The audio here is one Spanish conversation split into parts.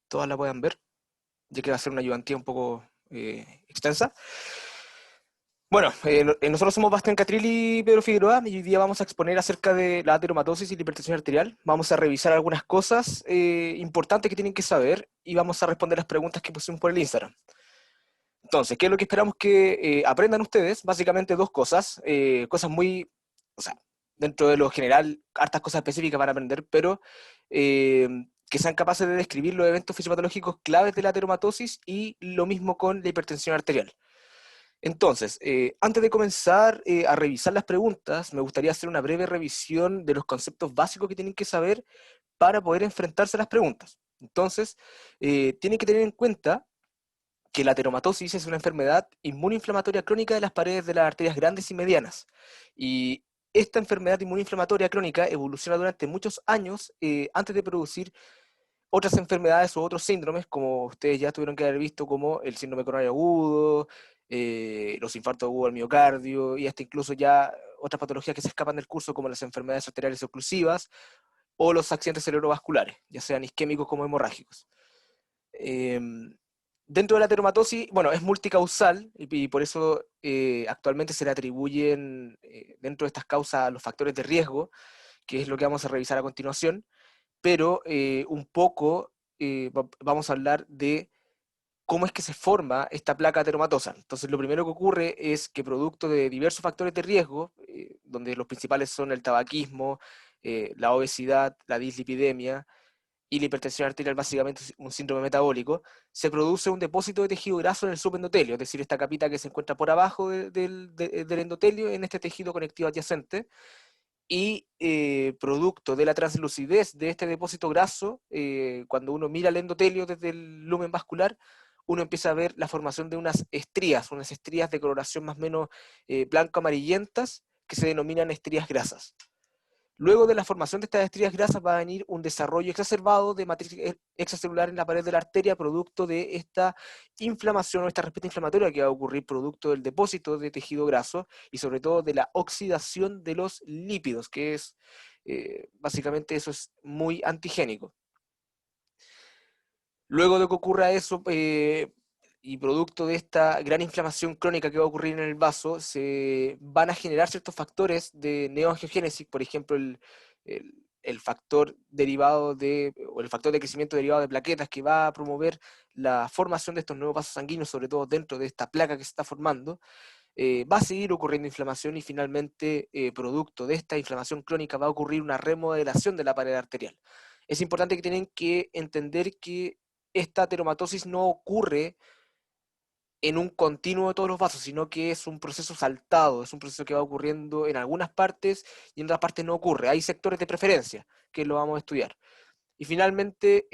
todas la puedan ver, ya que va a ser una ayudantía un poco extensa. Bueno, nosotros somos Bastián Catrilli y Pedro Figueroa y hoy día vamos a exponer acerca de la ateromatosis y la hipertensión arterial. Vamos a revisar algunas cosas importantes que tienen que saber y vamos a responder las preguntas que pusimos por el Instagram. Entonces, ¿qué es lo que esperamos que aprendan ustedes? Básicamente dos cosas, cosas muy, o sea, dentro de lo general, hartas cosas específicas para aprender, pero que sean capaces de describir los eventos fisiopatológicos claves de la ateromatosis y lo mismo con la hipertensión arterial. Entonces, antes de comenzar a revisar las preguntas, me gustaría hacer una breve revisión de los conceptos básicos que tienen que saber para poder enfrentarse a las preguntas. Entonces, tienen que tener en cuenta que la ateromatosis es una enfermedad inmunoinflamatoria crónica de las paredes de las arterias grandes y medianas. Y esta enfermedad inmunoinflamatoria crónica evoluciona durante muchos años antes de producir otras enfermedades o otros síndromes, como ustedes ya tuvieron que haber visto, como el síndrome coronario agudo, los infartos agudos al miocardio, y hasta incluso ya otras patologías que se escapan del curso, como las enfermedades arteriales oclusivas o los accidentes cerebrovasculares, ya sean isquémicos como hemorrágicos. Eh, Dentro de la ateromatosis, bueno, es multicausal y por eso actualmente se le atribuyen dentro de estas causas a los factores de riesgo, que es lo que vamos a revisar a continuación, pero un poco vamos a hablar de cómo es que se forma esta placa ateromatosa. Entonces, lo primero que ocurre es que producto de diversos factores de riesgo, donde los principales son el tabaquismo, la obesidad, la dislipidemia, y la hipertensión arterial básicamente es un síndrome metabólico, se produce un depósito de tejido graso en el subendotelio, es decir, esta capita que se encuentra por abajo del endotelio en este tejido conectivo adyacente, y producto de la translucidez de este depósito graso, cuando uno mira el endotelio desde el lumen vascular, uno empieza a ver la formación de unas estrías de coloración más o menos blanco-amarillentas, que se denominan estrías grasas. Luego de la formación de estas estrías grasas va a venir un desarrollo exacerbado de matriz extracelular en la pared de la arteria, producto de esta inflamación o esta respuesta inflamatoria que va a ocurrir producto del depósito de tejido graso y sobre todo de la oxidación de los lípidos, que es básicamente eso es muy antigénico. Luego de que ocurra eso, y producto de esta gran inflamación crónica que va a ocurrir en el vaso, se van a generar ciertos factores de neoangiogénesis, por ejemplo, el factor derivado o el factor de crecimiento derivado de plaquetas que va a promover la formación de estos nuevos vasos sanguíneos, sobre todo dentro de esta placa que se está formando. Va a seguir ocurriendo inflamación y finalmente, producto de esta inflamación crónica, va a ocurrir una remodelación de la pared arterial. Es importante que tienen que entender que esta ateromatosis no ocurre en un continuo de todos los vasos, sino que es un proceso saltado, es un proceso que va ocurriendo en algunas partes y en otras partes no ocurre. Hay sectores de preferencia que lo vamos a estudiar. Y finalmente,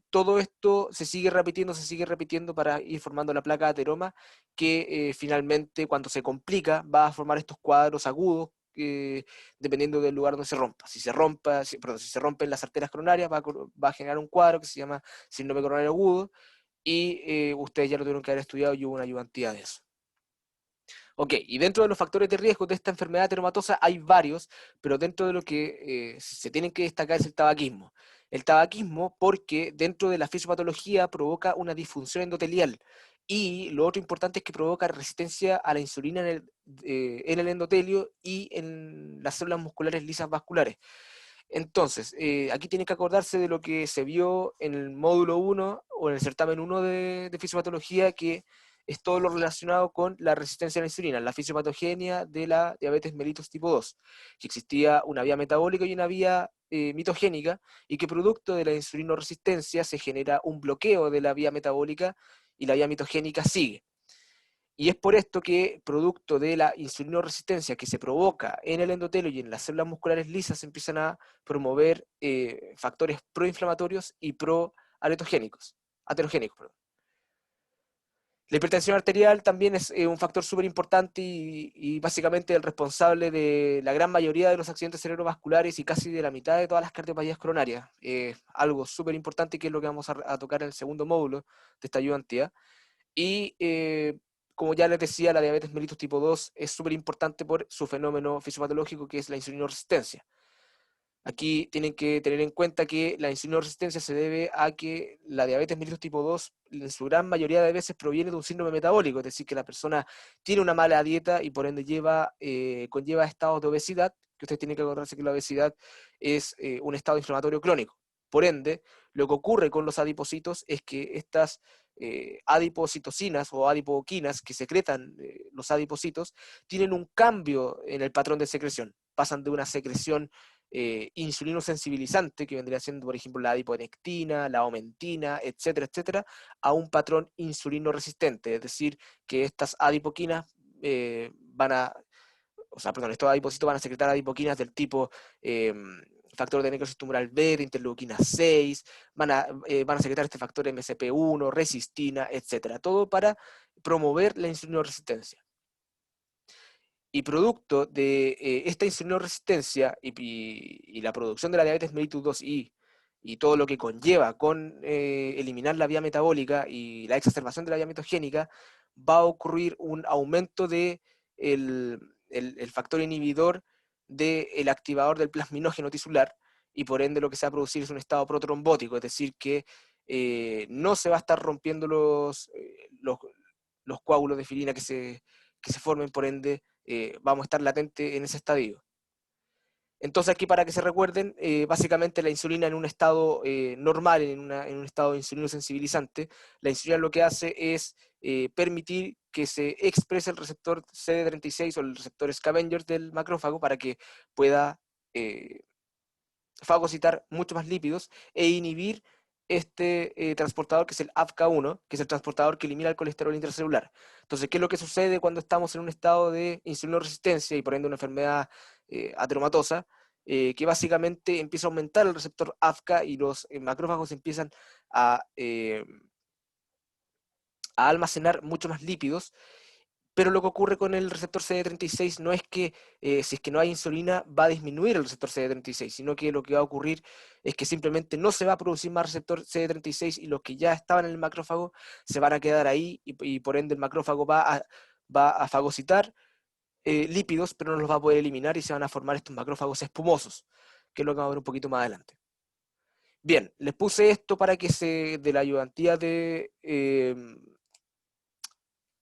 todo esto se sigue repitiendo para ir formando la placa de ateroma, que finalmente, cuando se complica, va a formar estos cuadros agudos, dependiendo del lugar donde se rompa. Si se rompen las arterias coronarias, va a generar un cuadro que se llama síndrome coronario agudo, y ustedes ya lo tuvieron que haber estudiado y hubo una ayudantía de eso. Ok, y dentro de los factores de riesgo de esta enfermedad ateromatosa hay varios, pero dentro de lo que se tienen que destacar es el tabaquismo. El tabaquismo porque dentro de la fisiopatología provoca una disfunción endotelial, y lo otro importante es que provoca resistencia a la insulina en el endotelio y en las células musculares lisas vasculares. Entonces, aquí tienen que acordarse de lo que se vio en el módulo 1 o en el certamen 1 de fisiopatología, que es todo lo relacionado con la resistencia a la insulina, la fisiopatogenia de la diabetes mellitus tipo 2, que existía una vía metabólica y una vía mitogénica, y que producto de la insulinoresistencia se genera un bloqueo de la vía metabólica y la vía mitogénica sigue. Y es por esto que, producto de la insulinoresistencia que se provoca en el endotelio y en las células musculares lisas, se empiezan a promover factores proinflamatorios y proaterogénicos. Perdón. La hipertensión arterial también es un factor súper importante y básicamente el responsable de la gran mayoría de los accidentes cerebrovasculares y casi de la mitad de todas las cardiopatías coronarias. Algo súper importante que es lo que vamos a tocar en el segundo módulo de esta ayudantía. Y como ya les decía, la diabetes mellitus tipo 2 es súper importante por su fenómeno fisiopatológico, que es la insulinoresistencia. Aquí tienen que tener en cuenta que la insulinoresistencia se debe a que la diabetes mellitus tipo 2 en su gran mayoría de veces proviene de un síndrome metabólico, es decir, que la persona tiene una mala dieta y por ende conlleva estados de obesidad, que ustedes tienen que acordarse que la obesidad es un estado inflamatorio crónico. Por ende, lo que ocurre con los adipocitos es que estas adipocitocinas o adipoquinas que secretan los adipocitos tienen un cambio en el patrón de secreción. Pasan de una secreción insulino sensibilizante, que vendría siendo, por ejemplo, la adiponectina, la aumentina, etcétera, etcétera, a un patrón insulino resistente, es decir, que estas adipoquinas estos adipocitos van a secretar adipoquinas del tipo factor de necrosis tumoral beta, interleuquina 6, van a secretar este factor MCP1, resistina, etcétera, todo para promover la insulinoresistencia. Y producto de esta insulinoresistencia y la producción de la diabetes mellitus 2I y todo lo que conlleva con eliminar la vía metabólica y la exacerbación de la vía metogénica, va a ocurrir un aumento de el factor inhibidor del activador del plasminógeno tisular, y por ende lo que se va a producir es un estado protrombótico, es decir, que no se va a estar rompiendo los coágulos de filina que se formen, por ende vamos a estar latentes en ese estadio. Entonces aquí para que se recuerden, básicamente la insulina en un estado normal, en un estado de insulino sensibilizante, la insulina lo que hace es permitir que se exprese el receptor CD36 o el receptor scavenger del macrófago para que pueda fagocitar mucho más lípidos e inhibir este transportador que es el AFK1, que es el transportador que elimina el colesterol intracelular. Entonces, ¿qué es lo que sucede cuando estamos en un estado de insulinoresistencia y por ende una enfermedad ateromatosa? Que básicamente empieza a aumentar el receptor AFK y los macrófagos empiezan a, eh, a almacenar mucho más lípidos, pero lo que ocurre con el receptor CD36 no es que si es que no hay insulina va a disminuir el receptor CD36, sino que lo que va a ocurrir es que simplemente no se va a producir más receptor CD36 y los que ya estaban en el macrófago se van a quedar ahí y por ende el macrófago va a fagocitar lípidos, pero no los va a poder eliminar y se van a formar estos macrófagos espumosos, que es lo que vamos a ver un poquito más adelante. Bien, les puse esto para que de la ayudantía de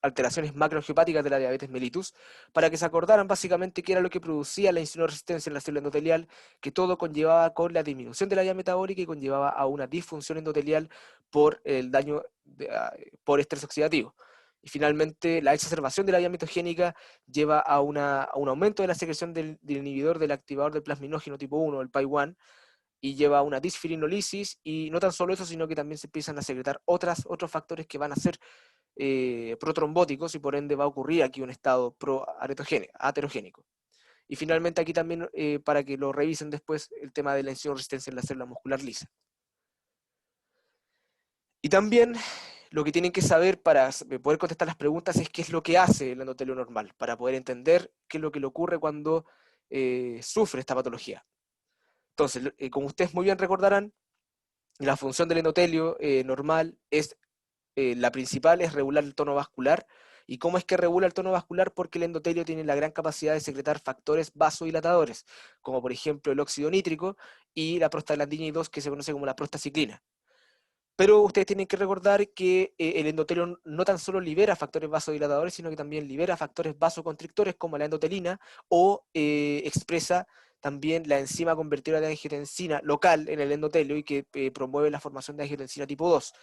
alteraciones macroangiopáticas de la diabetes mellitus, para que se acordaran básicamente qué era lo que producía la insulinoresistencia en la célula endotelial, que todo conllevaba con la disminución de la vía metabólica y conllevaba a una disfunción endotelial por el daño por estrés oxidativo. Y finalmente, la exacerbación de la vía metogénica lleva a un aumento de la secreción del inhibidor del activador del plasminógeno tipo 1, el PAI-1, y lleva a una disfirinolisis, y no tan solo eso, sino que también se empiezan a secretar otros factores que van a ser protrombóticos y por ende va a ocurrir aquí un estado aterogénico. Y finalmente aquí también, para que lo revisen después, el tema de la insulinoresistencia en la célula muscular lisa. Y también lo que tienen que saber para poder contestar las preguntas es qué es lo que hace el endotelio normal, para poder entender qué es lo que le ocurre cuando sufre esta patología. Entonces, como ustedes muy bien recordarán, la función del endotelio normal es la principal es regular el tono vascular. ¿Y cómo es que regula el tono vascular? Porque el endotelio tiene la gran capacidad de secretar factores vasodilatadores, como por ejemplo el óxido nítrico y la prostaglandina I2, que se conoce como la prostaciclina. Pero ustedes tienen que recordar que el endotelio no tan solo libera factores vasodilatadores, sino que también libera factores vasoconstrictores como la endotelina, o expresa también la enzima convertidora de angiotensina local en el endotelio y que promueve la formación de angiotensina tipo 2.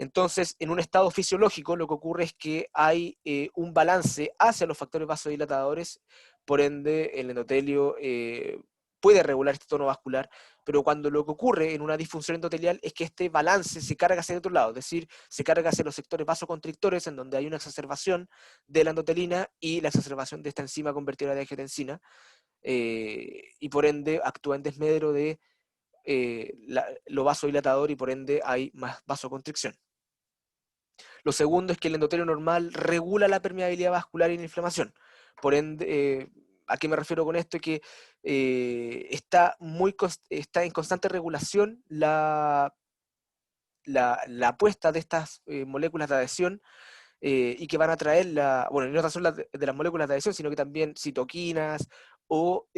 Entonces, en un estado fisiológico, lo que ocurre es que hay un balance hacia los factores vasodilatadores, por ende, el endotelio puede regular este tono vascular, pero cuando lo que ocurre en una disfunción endotelial es que este balance se carga hacia el otro lado, es decir, se carga hacia los sectores vasoconstrictores, en donde hay una exacerbación de la endotelina y la exacerbación de esta enzima convertidora de angiotensina, y por ende actúa en desmedro de lo vasodilatador y por ende hay más vasoconstricción. Lo segundo es que el endotelio normal regula la permeabilidad vascular y la inflamación. Por ende, ¿a qué me refiero con esto? Que está en constante regulación la apuesta de estas moléculas de adhesión y que van a traer bueno, y no tan solo de las moléculas de adhesión, sino que también citoquinas o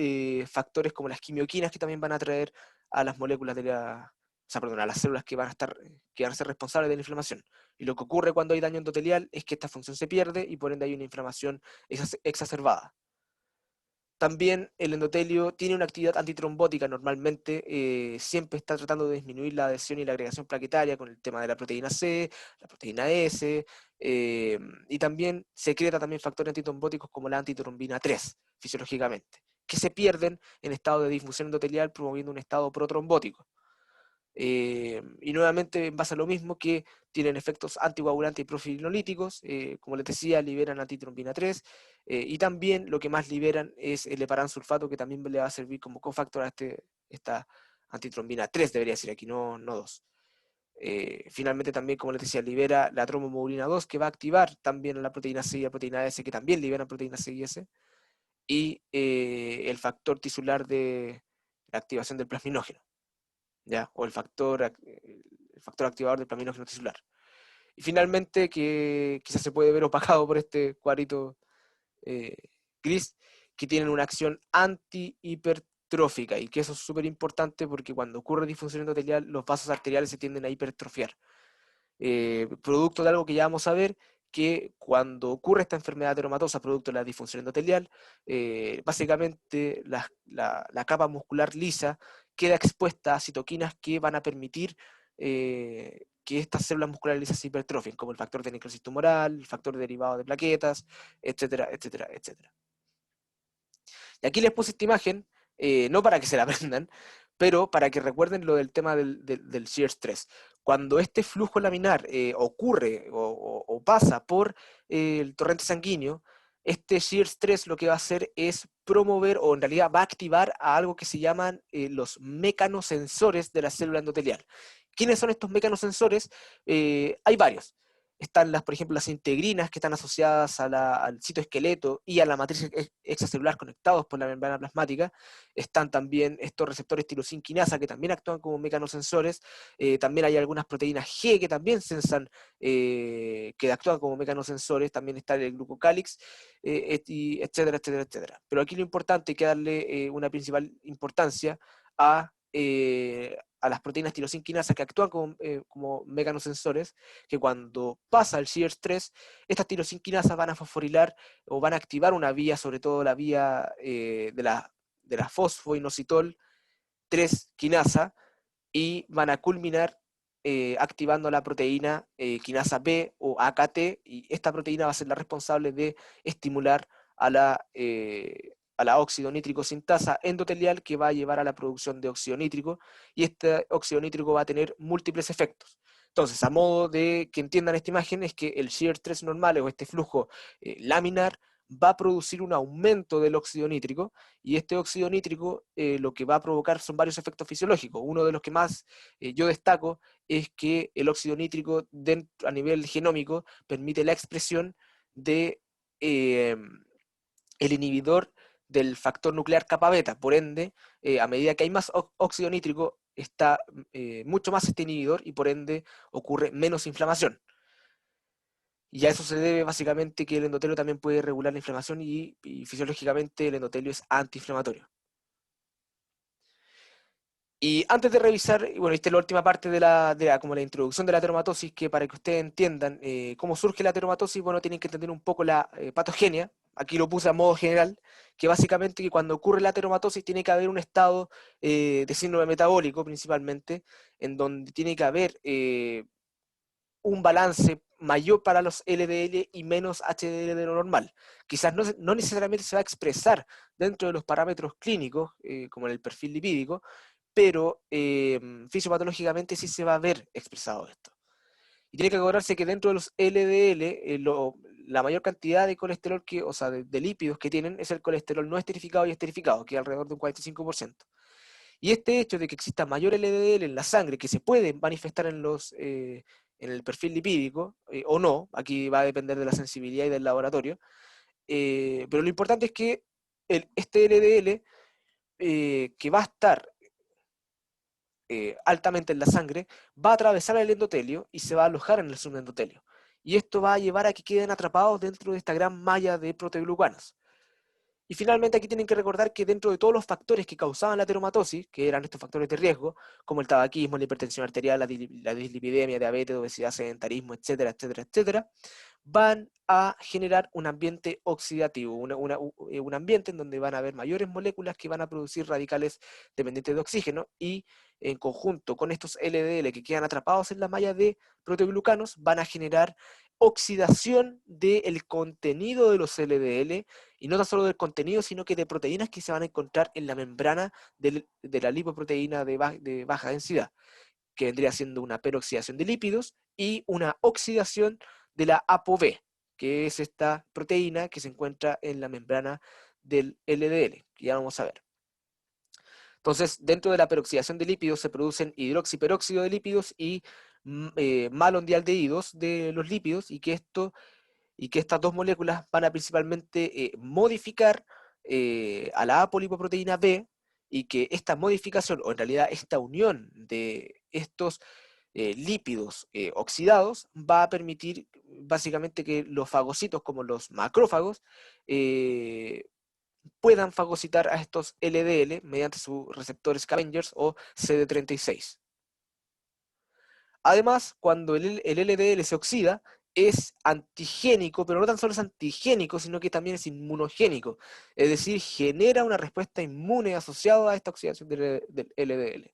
factores como las quimioquinas que también van a atraer a las moléculas de a las células que van a ser responsables de la inflamación. Y lo que ocurre cuando hay daño endotelial es que esta función se pierde y por ende hay una inflamación exacerbada. También el endotelio tiene una actividad antitrombótica normalmente, siempre está tratando de disminuir la adhesión y la agregación plaquetaria con el tema de la proteína C, la proteína S, y también secreta también factores antitrombóticos como la antitrombina 3, fisiológicamente, que se pierden en estado de disfunción endotelial promoviendo un estado protrombótico. Y nuevamente, en base a lo mismo, que tienen efectos anticoagulantes y profilinolíticos, como les decía, liberan antitrombina 3, y también lo que más liberan es el heparansulfato, que también le va a servir como cofactor a esta antitrombina 3, debería decir aquí, no 2. Finalmente también, como les decía, libera la trombomodulina 2, que va a activar también a la proteína C y la proteína S, que también liberan proteína C y S, y el factor tisular de la activación del plasminógeno. ¿Ya? O el factor activador del plasminógeno tisular. Y finalmente, que quizás se puede ver opacado por este cuadrito eh, gris, que tienen una acción anti-hipertrófica, y que eso es súper importante porque cuando ocurre disfunción endotelial, los vasos arteriales se tienden a hipertrofiar. Producto de algo que ya vamos a ver, que cuando ocurre esta enfermedad ateromatosa, producto de la disfunción endotelial, básicamente la capa muscular lisa queda expuesta a citoquinas que van a permitir que estas células musculares lisas se hipertrofien, como el factor de necrosis tumoral, el factor derivado de plaquetas, etcétera, etcétera, etcétera. Y aquí les puse esta imagen, no para que se la aprendan, pero para que recuerden lo del tema del shear stress. Cuando este flujo laminar ocurre o pasa por el torrente sanguíneo, este shear stress lo que va a hacer es promover, o en realidad va a activar a algo que se llaman los mecanosensores de la célula endotelial. ¿Quiénes son estos mecanosensores? Hay varios. Están por ejemplo, las integrinas, que están asociadas al citoesqueleto y a la matriz extracelular conectados por la membrana plasmática. Están también estos receptores tirosina quinasa, que también actúan como mecanosensores. También hay algunas proteínas G que también sensan, que actúan como mecanosensores. También está el glucocálix, etcétera, etcétera, etcétera. Pero aquí lo importante es que darle una principal importancia a las proteínas tirosina quinasa, que actúan como mecanosensores, que cuando pasa el shear stress, estas tirosina quinasas van a fosforilar o van a activar una vía, sobre todo la vía de la fosfoinositol 3 quinasa, y van a culminar activando la proteína quinasa B o AKT, y esta proteína va a ser la responsable de estimular a la óxido nítrico sintasa endotelial, que va a llevar a la producción de óxido nítrico, y este óxido nítrico va a tener múltiples efectos. Entonces, a modo de que entiendan esta imagen, es que el shear stress normal, o este flujo laminar, va a producir un aumento del óxido nítrico, y este óxido nítrico lo que va a provocar son varios efectos fisiológicos. Uno de los que más yo destaco es que el óxido nítrico a nivel genómico permite la expresión de el inhibidor del factor nuclear kappa beta. Por ende, a medida que hay más óxido nítrico, está mucho más este inhibidor, y por ende ocurre menos inflamación. Y a eso se debe básicamente que el endotelio también puede regular la inflamación, y fisiológicamente el endotelio es antiinflamatorio. Y antes de revisar, bueno, esta es la última parte como la introducción de la ateromatosis, que para que ustedes entiendan cómo surge la ateromatosis, bueno, tienen que entender un poco la patogenia. Aquí lo puse a modo general, que básicamente que cuando ocurre la ateromatosis tiene que haber un estado de síndrome metabólico principalmente, en donde tiene que haber un balance mayor para los LDL y menos HDL de lo normal. Quizás no necesariamente se va a expresar dentro de los parámetros clínicos, como en el perfil lipídico, pero fisiopatológicamente sí se va a ver expresado esto. Y tiene que acordarse que dentro de los LDL, la mayor cantidad de colesterol, o sea, de lípidos que tienen, es el colesterol no esterificado y esterificado, que es alrededor de un 45%. Y este hecho de que exista mayor LDL en la sangre, que se puede manifestar en el perfil lipídico, o no, aquí va a depender de la sensibilidad y del laboratorio, pero lo importante es que este LDL, que va a estar altamente en la sangre, va a atravesar el endotelio y se va a alojar en el subendotelio. Y esto va a llevar a que queden atrapados dentro de esta gran malla de proteoglucanos. Y finalmente aquí tienen que recordar que dentro de todos los factores que causaban la ateromatosis, que eran estos factores de riesgo, como el tabaquismo, la hipertensión arterial, la dislipidemia, diabetes, obesidad, sedentarismo, etcétera, etcétera, etcétera, van a generar un ambiente oxidativo, un ambiente en donde van a haber mayores moléculas que van a producir radicales dependientes de oxígeno y en conjunto con estos LDL que quedan atrapados en la malla de proteoglucanos van a generar oxidación del contenido de los LDL y no tan solo del contenido, sino que de proteínas que se van a encontrar en la membrana de la lipoproteína de baja densidad, que vendría siendo una peroxidación de lípidos y una oxidación de la ApoB, que es esta proteína que se encuentra en la membrana del LDL, que ya vamos a ver. Entonces, dentro de la peroxidación de lípidos se producen hidroxiperóxido de lípidos y malondialdehídos de los lípidos, y que estas dos moléculas van a principalmente modificar a la apolipoproteína B, y que esta modificación, o en realidad esta unión de estos lípidos oxidados, va a permitir básicamente que los fagocitos, como los macrófagos, puedan fagocitar a estos LDL mediante sus receptores scavengers o CD36. Además, cuando el LDL se oxida, es antigénico, pero no tan solo es antigénico, sino que también es inmunogénico. Es decir, genera una respuesta inmune asociada a esta oxidación del LDL.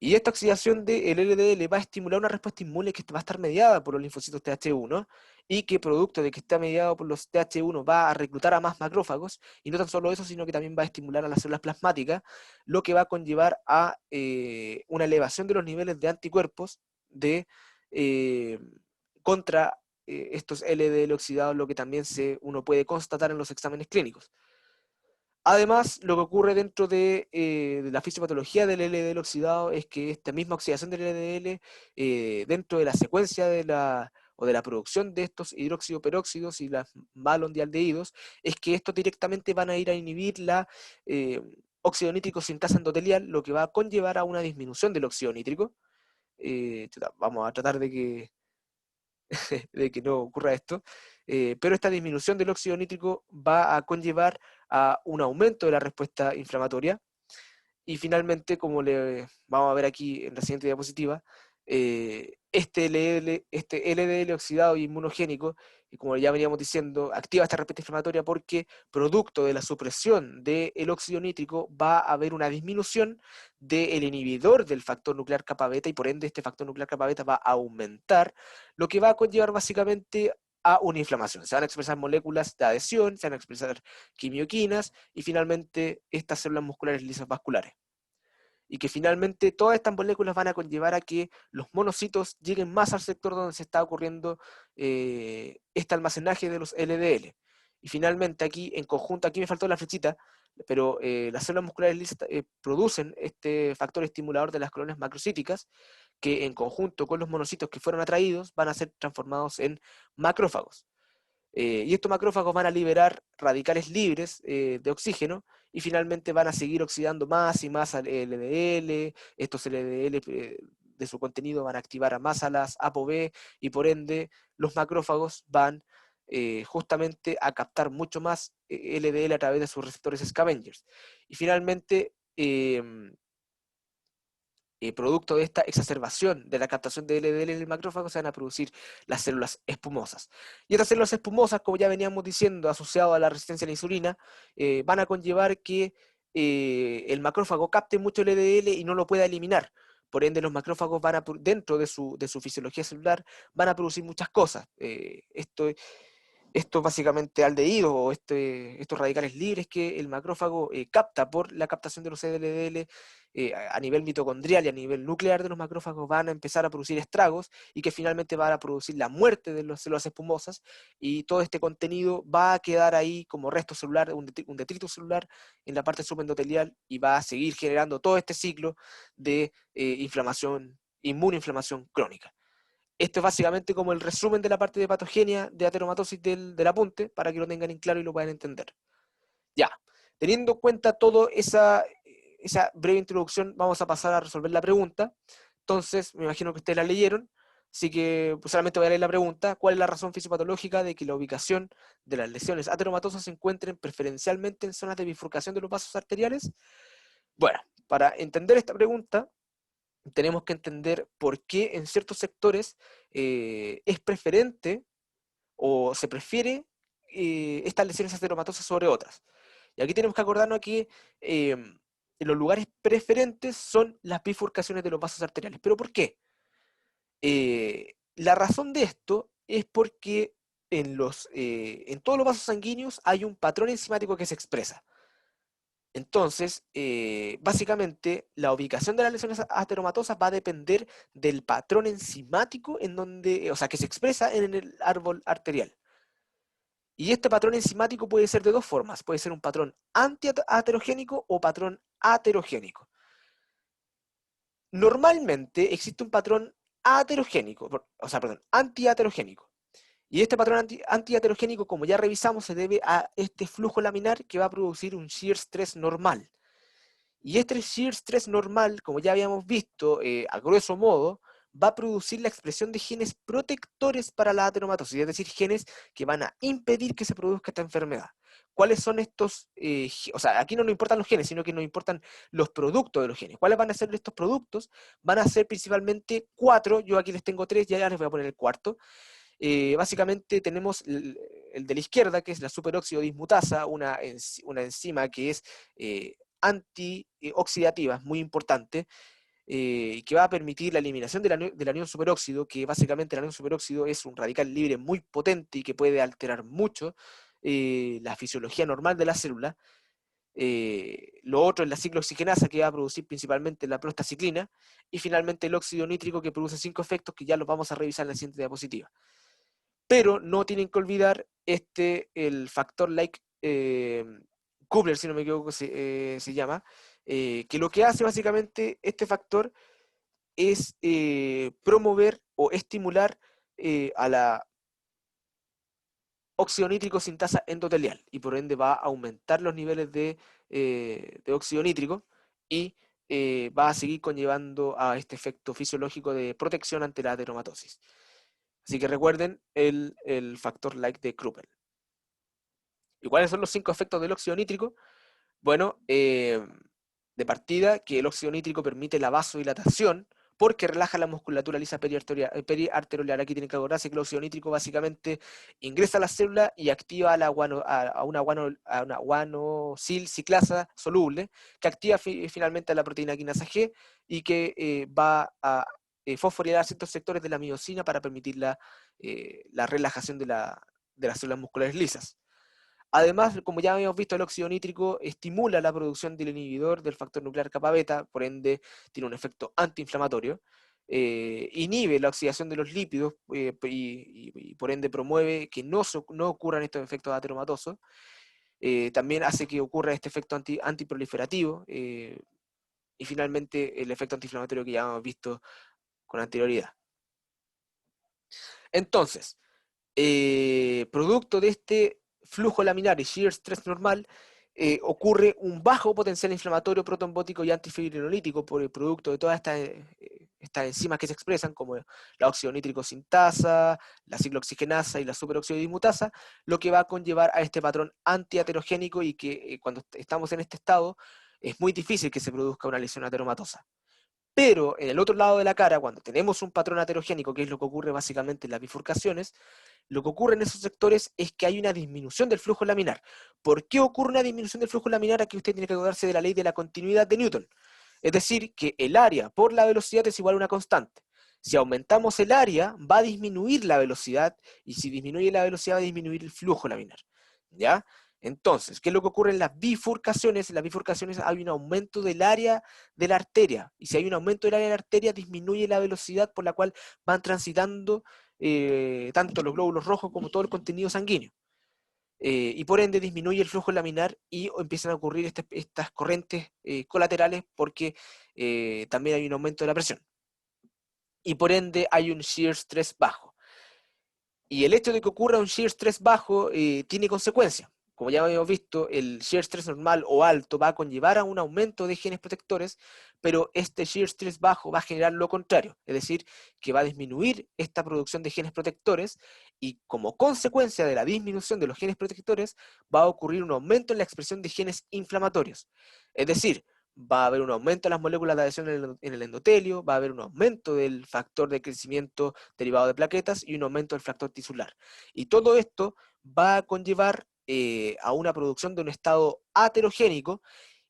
Y esta oxidación del LDL va a estimular una respuesta inmune que va a estar mediada por los linfocitos Th1 y que producto de que está mediado por los Th1 va a reclutar a más macrófagos, y no tan solo eso, sino que también va a estimular a las células plasmáticas, lo que va a conllevar a una elevación de los niveles de anticuerpos eh, contra estos LDL oxidados, lo que también uno puede constatar en los exámenes clínicos. Además, lo que ocurre dentro de la fisiopatología del LDL oxidado es que esta misma oxidación del LDL, dentro de la secuencia o de la producción de estos hidróxido peróxidos y las malondialdehídos, es que estos directamente van a ir a inhibir la óxido nítrico sintasa endotelial, lo que va a conllevar a una disminución del óxido nítrico. Vamos a tratar de que no ocurra esto, pero esta disminución del óxido nítrico va a conllevar a un aumento de la respuesta inflamatoria. Y finalmente, como le vamos a ver aquí en la siguiente diapositiva, este LDL oxidado y inmunogénico, y como ya veníamos diciendo, activa esta respuesta inflamatoria porque producto de la supresión del óxido nítrico va a haber una disminución del inhibidor del factor nuclear kappa beta, y por ende este factor nuclear kappa beta va a aumentar, lo que va a conllevar básicamente a una inflamación. Se van a expresar moléculas de adhesión, se van a expresar quimioquinas y finalmente estas células musculares lisas vasculares. Y que finalmente todas estas moléculas van a conllevar a que los monocitos lleguen más al sector donde se está ocurriendo este almacenaje de los LDL. Y finalmente aquí, en conjunto, aquí me faltó la flechita, pero las células musculares lisas producen este factor estimulador de las colonias macrocíticas, que en conjunto con los monocitos que fueron atraídos van a ser transformados en macrófagos. Y estos macrófagos van a liberar radicales libres de oxígeno y finalmente van a seguir oxidando más y más al LDL. Estos LDL de su contenido van a activar a más a las ApoB, y por ende los macrófagos van justamente a captar mucho más LDL a través de sus receptores scavengers. Y finalmente, producto de esta exacerbación de la captación de LDL en el macrófago, se van a producir las células espumosas. Y estas células espumosas, como ya veníamos diciendo, asociadas a la resistencia a la insulina, van a conllevar que el macrófago capte mucho LDL y no lo pueda eliminar. Por ende, los macrófagos van a, dentro de su fisiología celular, van a producir muchas cosas. Esto básicamente aldehídos o estos radicales libres que el macrófago capta por la captación de los LDL a nivel mitocondrial y a nivel nuclear de los macrófagos, van a empezar a producir estragos y que finalmente van a producir la muerte de las células espumosas, y todo este contenido va a quedar ahí como resto celular, un detrito celular en la parte subendotelial, y va a seguir generando todo este ciclo de inflamación, inmunoinflamación crónica. Esto es básicamente como el resumen de la parte de patogenia de ateromatosis del apunte, para que lo tengan en claro y lo puedan entender. Ya, teniendo en cuenta toda esa breve introducción, vamos a pasar a resolver la pregunta. Entonces, me imagino que ustedes la leyeron. Así que pues, solamente voy a leer la pregunta. ¿Cuál es la razón fisiopatológica de que la ubicación de las lesiones ateromatosas se encuentren preferencialmente en zonas de bifurcación de los vasos arteriales? Bueno, para entender esta pregunta, tenemos que entender por qué en ciertos sectores es preferente o se prefiere estas lesiones ateromatosas sobre otras. Y aquí tenemos que acordarnos que los lugares preferentes son las bifurcaciones de los vasos arteriales. ¿Pero por qué? La razón de esto es porque en todos los vasos sanguíneos hay un patrón enzimático que se expresa. Entonces, básicamente, la ubicación de las lesiones ateromatosas va a depender del patrón enzimático en donde, o sea, que se expresa en el árbol arterial. Y este patrón enzimático puede ser de dos formas. Puede ser un patrón antiaterogénico o patrón aterogénico. Normalmente existe un patrón antiaterogénico. Y este patrón antiaterogénico, como ya revisamos, se debe a este flujo laminar que va a producir un shear stress normal. Y este shear stress normal, como ya habíamos visto, a grueso modo, va a producir la expresión de genes protectores para la ateromatosis, es decir, genes que van a impedir que se produzca esta enfermedad. ¿Cuáles son estos? O sea, aquí no nos importan los genes, sino que nos importan los productos de los genes. ¿Cuáles van a ser estos productos? Van a ser principalmente 4, yo aquí les tengo 3, ya les voy a poner el cuarto. Básicamente tenemos el de la izquierda, que es la superóxido dismutasa, una enzima que es antioxidativa, es muy importante, que va a permitir la eliminación del anión superóxido, que básicamente el anión superóxido es un radical libre muy potente y que puede alterar mucho la fisiología normal de la célula. Lo otro es la ciclooxigenasa, que va a producir principalmente la prostaciclina, y finalmente el óxido nítrico, que produce 5 efectos que ya los vamos a revisar en la siguiente diapositiva. Pero no tienen que olvidar el factor like Kubler, si no me equivoco, se llama, que lo que hace básicamente este factor es promover o estimular a la óxido nítrico sintasa endotelial y por ende va a aumentar los niveles de óxido nítrico y va a seguir conllevando a este efecto fisiológico de protección ante la ateromatosis. Así que recuerden el factor like de Kruppel. ¿Y cuáles son los 5 efectos del óxido nítrico? Bueno, de partida, que el óxido nítrico permite la vasodilatación porque relaja la musculatura lisa periarteriolar. Aquí tienen que acordarse que el óxido nítrico básicamente ingresa a la célula y activa a una guanosil ciclasa soluble que activa finalmente a la proteína quinasa G y que va a fosforilar ciertos sectores de la miosina para permitir la relajación de las células musculares lisas. Además, como ya habíamos visto, el óxido nítrico estimula la producción del inhibidor del factor nuclear kappa beta, por ende tiene un efecto antiinflamatorio, inhibe la oxidación de los lípidos y por ende promueve que no ocurran estos efectos ateromatosos. También hace que ocurra este efecto antiproliferativo y finalmente el efecto antiinflamatorio que ya hemos visto con anterioridad. Entonces, producto de este flujo laminar y shear stress normal, ocurre un bajo potencial inflamatorio, protrombótico y antifibrinolítico por el producto de todas estas enzimas que se expresan, como la óxido nítrico sintasa, la ciclooxigenasa y la superóxido dismutasa, lo que va a conllevar a este patrón antiaterogénico y que cuando estamos en este estado es muy difícil que se produzca una lesión ateromatosa. Pero en el otro lado de la cara, cuando tenemos un patrón aterogénico, que es lo que ocurre básicamente en las bifurcaciones, lo que ocurre en esos sectores es que hay una disminución del flujo laminar. ¿Por qué ocurre una disminución del flujo laminar? Aquí usted tiene que acordarse de la ley de la continuidad de Newton. Es decir, que el área por la velocidad es igual a una constante. Si aumentamos el área, va a disminuir la velocidad, y si disminuye la velocidad, va a disminuir el flujo laminar. ¿Ya? Entonces, ¿qué es lo que ocurre en las bifurcaciones? En las bifurcaciones hay un aumento del área de la arteria, y si hay un aumento del área de la arteria, disminuye la velocidad por la cual van transitando tanto los glóbulos rojos como todo el contenido sanguíneo. Y por ende disminuye el flujo laminar y empiezan a ocurrir estas corrientes colaterales porque también hay un aumento de la presión. Y por ende hay un shear stress bajo. Y el hecho de que ocurra un shear stress bajo tiene consecuencias. como ya hemos visto, el shear stress normal o alto va a conllevar a un aumento de genes protectores, pero este shear stress bajo va a generar lo contrario, es decir, que va a disminuir esta producción de genes protectores y como consecuencia de la disminución de los genes protectores va a ocurrir un aumento en la expresión de genes inflamatorios. Es decir, va a haber un aumento en las moléculas de adhesión en el endotelio, va a haber un aumento del factor de crecimiento derivado de plaquetas y un aumento del factor tisular. Y todo esto va a conllevar a una producción de un estado aterogénico,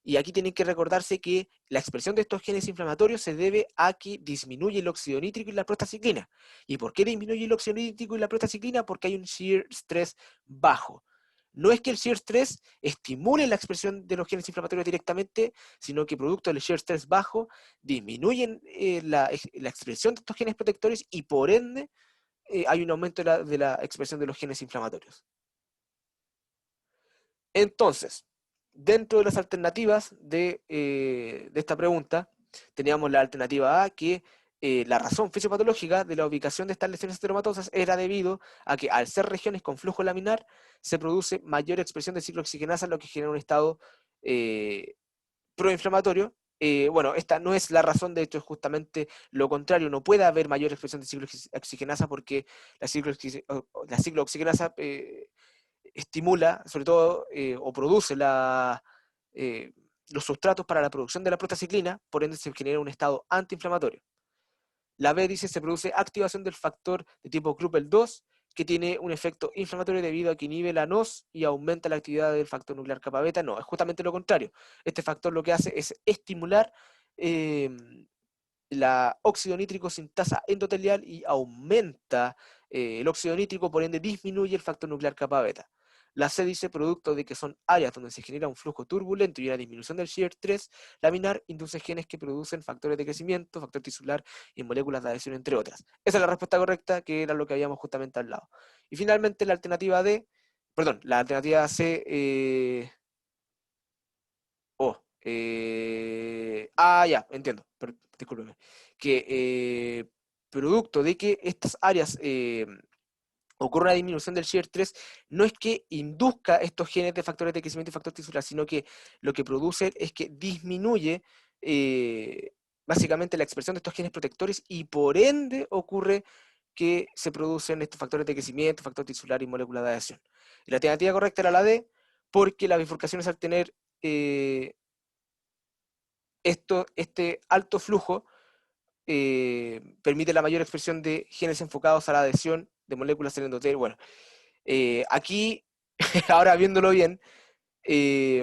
y aquí tienen que recordarse que la expresión de estos genes inflamatorios se debe a que disminuye el óxido nítrico y la prostaciclina. ¿Y por qué disminuye el óxido nítrico y la prostaciclina? Porque hay un shear stress bajo. No es que el shear stress estimule la expresión de los genes inflamatorios directamente, sino que producto del shear stress bajo disminuyen la expresión de estos genes protectores y por ende hay un aumento de la expresión de los genes inflamatorios. Entonces, dentro de las alternativas de esta pregunta, teníamos la alternativa A, que la razón fisiopatológica de la ubicación de estas lesiones esteromatosas era debido a que al ser regiones con flujo laminar, se produce mayor expresión de ciclooxigenasa, lo que genera un estado proinflamatorio. Bueno, esta no es la razón, de hecho es justamente lo contrario, no puede haber mayor expresión de ciclooxigenasa porque la ciclooxigenasa estimula, sobre todo, o produce eh, los sustratos para la producción de la prostaciclina, por ende se genera un estado antiinflamatorio. La B dice se produce activación del factor de tipo Gruppel 2, que tiene un efecto inflamatorio debido a que inhibe la NOS y aumenta la actividad del factor nuclear kappa beta. No, es justamente lo contrario. Este factor lo que hace es estimular eh, la óxido nítrico sintasa endotelial y aumenta el óxido nítrico, por ende disminuye el factor nuclear kappa beta. La C dice, producto de que son áreas donde se genera un flujo turbulento y una disminución del shear 3 laminar, induce genes que producen factores de crecimiento, factor tisular y moléculas de adhesión, entre otras. Esa es la respuesta correcta, que era lo que habíamos justamente hablado. Y finalmente la alternativa D, perdón, la alternativa C, ya, entiendo. Discúlpeme. Que producto de que estas áreas ocurre una disminución del shear 3, no es que induzca estos genes de factores de crecimiento y factor tisular, sino que lo que produce es que disminuye básicamente la expresión de estos genes protectores y por ende ocurre que se producen estos factores de crecimiento, factor tisular y molécula de adhesión. Y la alternativa correcta era la D, porque las bifurcaciones al tener este alto flujo permite la mayor expresión de genes enfocados a la adhesión de moléculas en el endotelio. Bueno, aquí, ahora viéndolo bien, eh,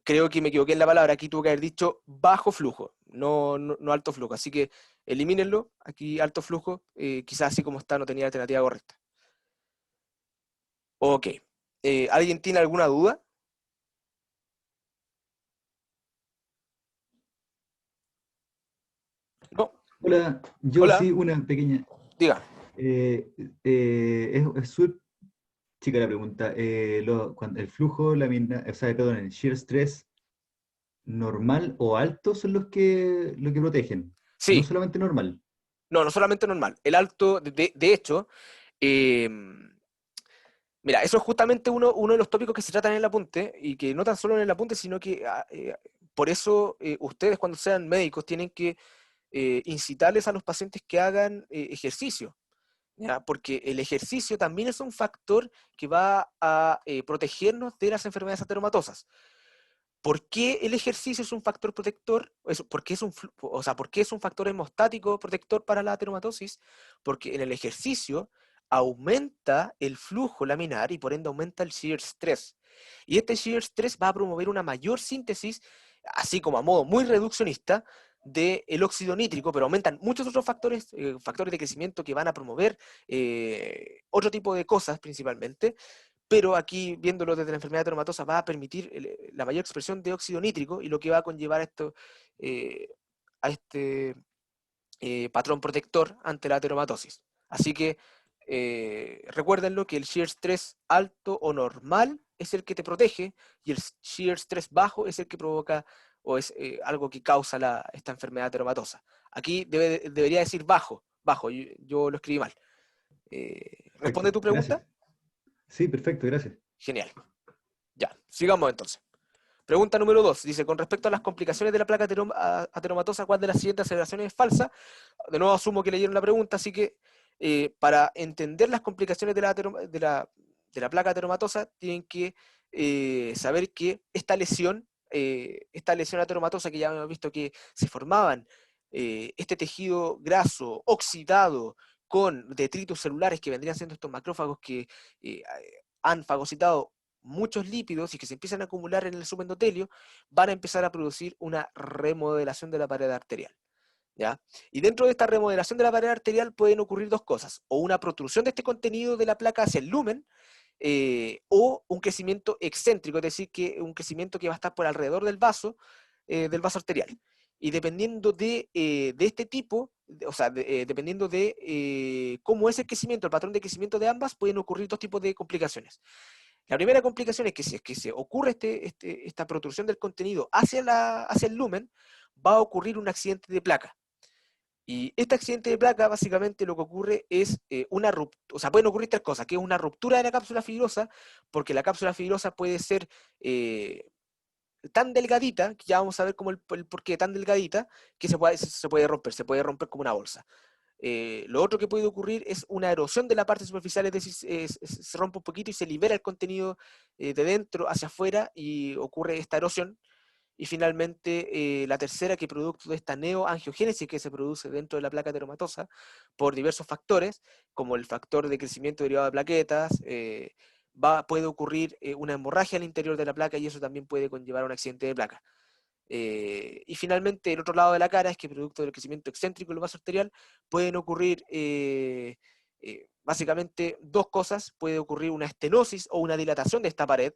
creo que me equivoqué en la palabra. Aquí tuve que haber dicho bajo flujo, no alto flujo. Así que elimínenlo. Aquí alto flujo, quizás así como está no tenía la alternativa correcta. Ok. ¿Alguien tiene alguna duda? No. Hola, yo Hola. sí, una pequeña. Diga. eh, es súper chica la pregunta. Cuando el flujo laminar, o sea, perdón, el shear stress normal o alto son los que protegen, no Sí. solamente normal. No solamente normal. El alto, de hecho, eh, mira, eso es justamente uno de los tópicos que se tratan en el apunte, y que no tan solo en el apunte, sino que por eso ustedes cuando sean médicos tienen que incitarles a los pacientes que hagan ejercicio, ¿ya? Porque el ejercicio también es un factor que va a protegernos de las enfermedades ateromatosas. ¿Por qué el ejercicio es un factor protector? ¿Por qué es o sea, ¿por qué es un factor hemostático protector para la ateromatosis? Porque en el ejercicio aumenta el flujo laminar y por ende aumenta el shear stress. Y este shear stress va a promover una mayor síntesis, así como a modo muy reduccionista, del óxido nítrico, pero aumentan muchos otros factores, factores de crecimiento que van a promover otro tipo de cosas principalmente, pero aquí, viéndolo desde la enfermedad ateromatosa, va a permitir la mayor expresión de óxido nítrico y lo que va a conllevar eh, a este patrón protector ante la ateromatosis. Así que recuérdenlo que el shear stress alto o normal es el que te protege y el shear stress bajo es el que provoca o es algo que causa esta enfermedad ateromatosa. Aquí debería decir bajo, yo lo escribí mal. ¿Responde Perfecto, tu gracias. pregunta? Sí, perfecto, gracias. Genial. Sigamos entonces. Pregunta número 2. Dice, con respecto a las complicaciones de la placa ateromatosa, ¿cuál de las siguientes aseveraciones es falsa? De nuevo asumo que leyeron la pregunta, así que para entender las complicaciones de la placa ateromatosa, tienen que saber que esta lesión ateromatosa que ya hemos visto que se formaban, este tejido graso oxidado con detritos celulares que vendrían siendo estos macrófagos que eh, han fagocitado muchos lípidos y que se empiezan a acumular en el subendotelio, van a empezar a producir una remodelación de la pared arterial. ¿Ya? Y dentro de esta remodelación de la pared arterial pueden ocurrir dos cosas, o una protrusión de este contenido de la placa hacia el lumen, o un crecimiento excéntrico, es decir, que un crecimiento que va a estar por alrededor del vaso arterial. Y dependiendo de este tipo, o sea, dependiendo de cómo es el crecimiento, el patrón de crecimiento de ambas, pueden ocurrir dos tipos de complicaciones. La primera complicación es que si es que se ocurre esta protrusión del contenido hacia el lumen, va a ocurrir un accidente de placa. Y este accidente de placa, básicamente lo que ocurre es una ruptura, o sea, pueden ocurrir tres cosas, que es una ruptura de la cápsula fibrosa, porque la cápsula fibrosa puede ser tan delgadita, que ya vamos a ver cómo el por qué tan delgadita, que se puede romper como una bolsa. Lo otro que puede ocurrir es una erosión de la parte superficial, es decir, se rompe un poquito y se libera el contenido de dentro hacia afuera y ocurre esta erosión. Y finalmente, la tercera, que producto de esta neoangiogénesis que se produce dentro de la placa ateromatosa por diversos factores, como el factor de crecimiento derivado de plaquetas, puede ocurrir una hemorragia al interior de la placa y eso también puede conllevar a un accidente de placa. Y finalmente, el otro lado de la cara es que producto del crecimiento excéntrico del vaso arterial pueden ocurrir básicamente dos cosas. Puede ocurrir una estenosis o una dilatación de esta pared.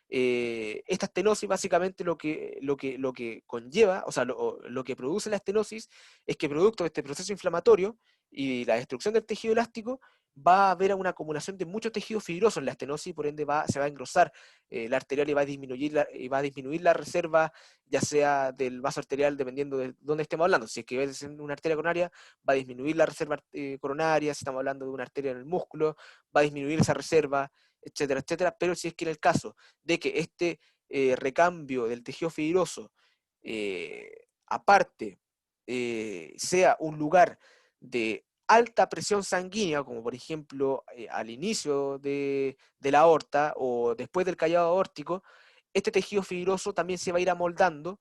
Esta estenosis básicamente lo que conlleva, o sea, lo que produce la estenosis es que producto de este proceso inflamatorio y la destrucción del tejido elástico va a haber una acumulación de muchos tejidos fibrosos en la estenosis y por ende se va a engrosar la arterial y va a disminuir la reserva, ya sea del vaso arterial, dependiendo de dónde estemos hablando. Si es que es en una arteria coronaria, va a disminuir la reserva coronaria. Si estamos hablando de una arteria en el músculo, va a disminuir esa reserva, etcétera, etcétera. Pero si es que en el caso de que este recambio del tejido fibroso, aparte, sea un lugar de alta presión sanguínea, como por ejemplo al inicio de la aorta o después del callado aórtico, este tejido fibroso también se va a ir amoldando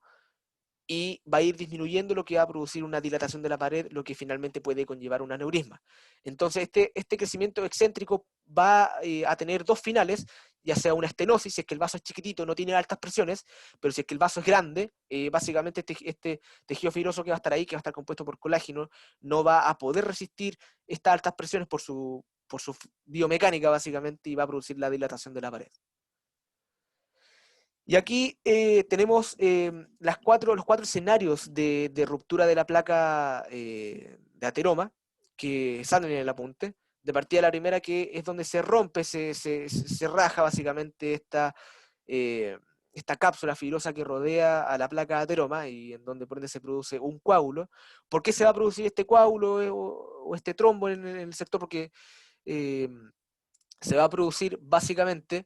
y va a ir disminuyendo, lo que va a producir una dilatación de la pared, lo que finalmente puede conllevar un aneurisma. Entonces, este crecimiento excéntrico va a tener dos finales, ya sea una estenosis, si es que el vaso es chiquitito, no tiene altas presiones, pero si es que el vaso es grande, básicamente este tejido fibroso que va a estar ahí, que va a estar compuesto por colágeno, no va a poder resistir estas altas presiones por su biomecánica, básicamente, y va a producir la dilatación de la pared. Y aquí tenemos los cuatro escenarios de ruptura de la placa de ateroma que salen en el apunte. De partida la primera, que es donde se rompe, se raja básicamente eh, esta cápsula fibrosa que rodea a la placa de ateroma y en donde por ende se produce un coágulo. ¿Por qué se va a producir este coágulo o este trombo en el sector? Porque eh, se va a producir básicamente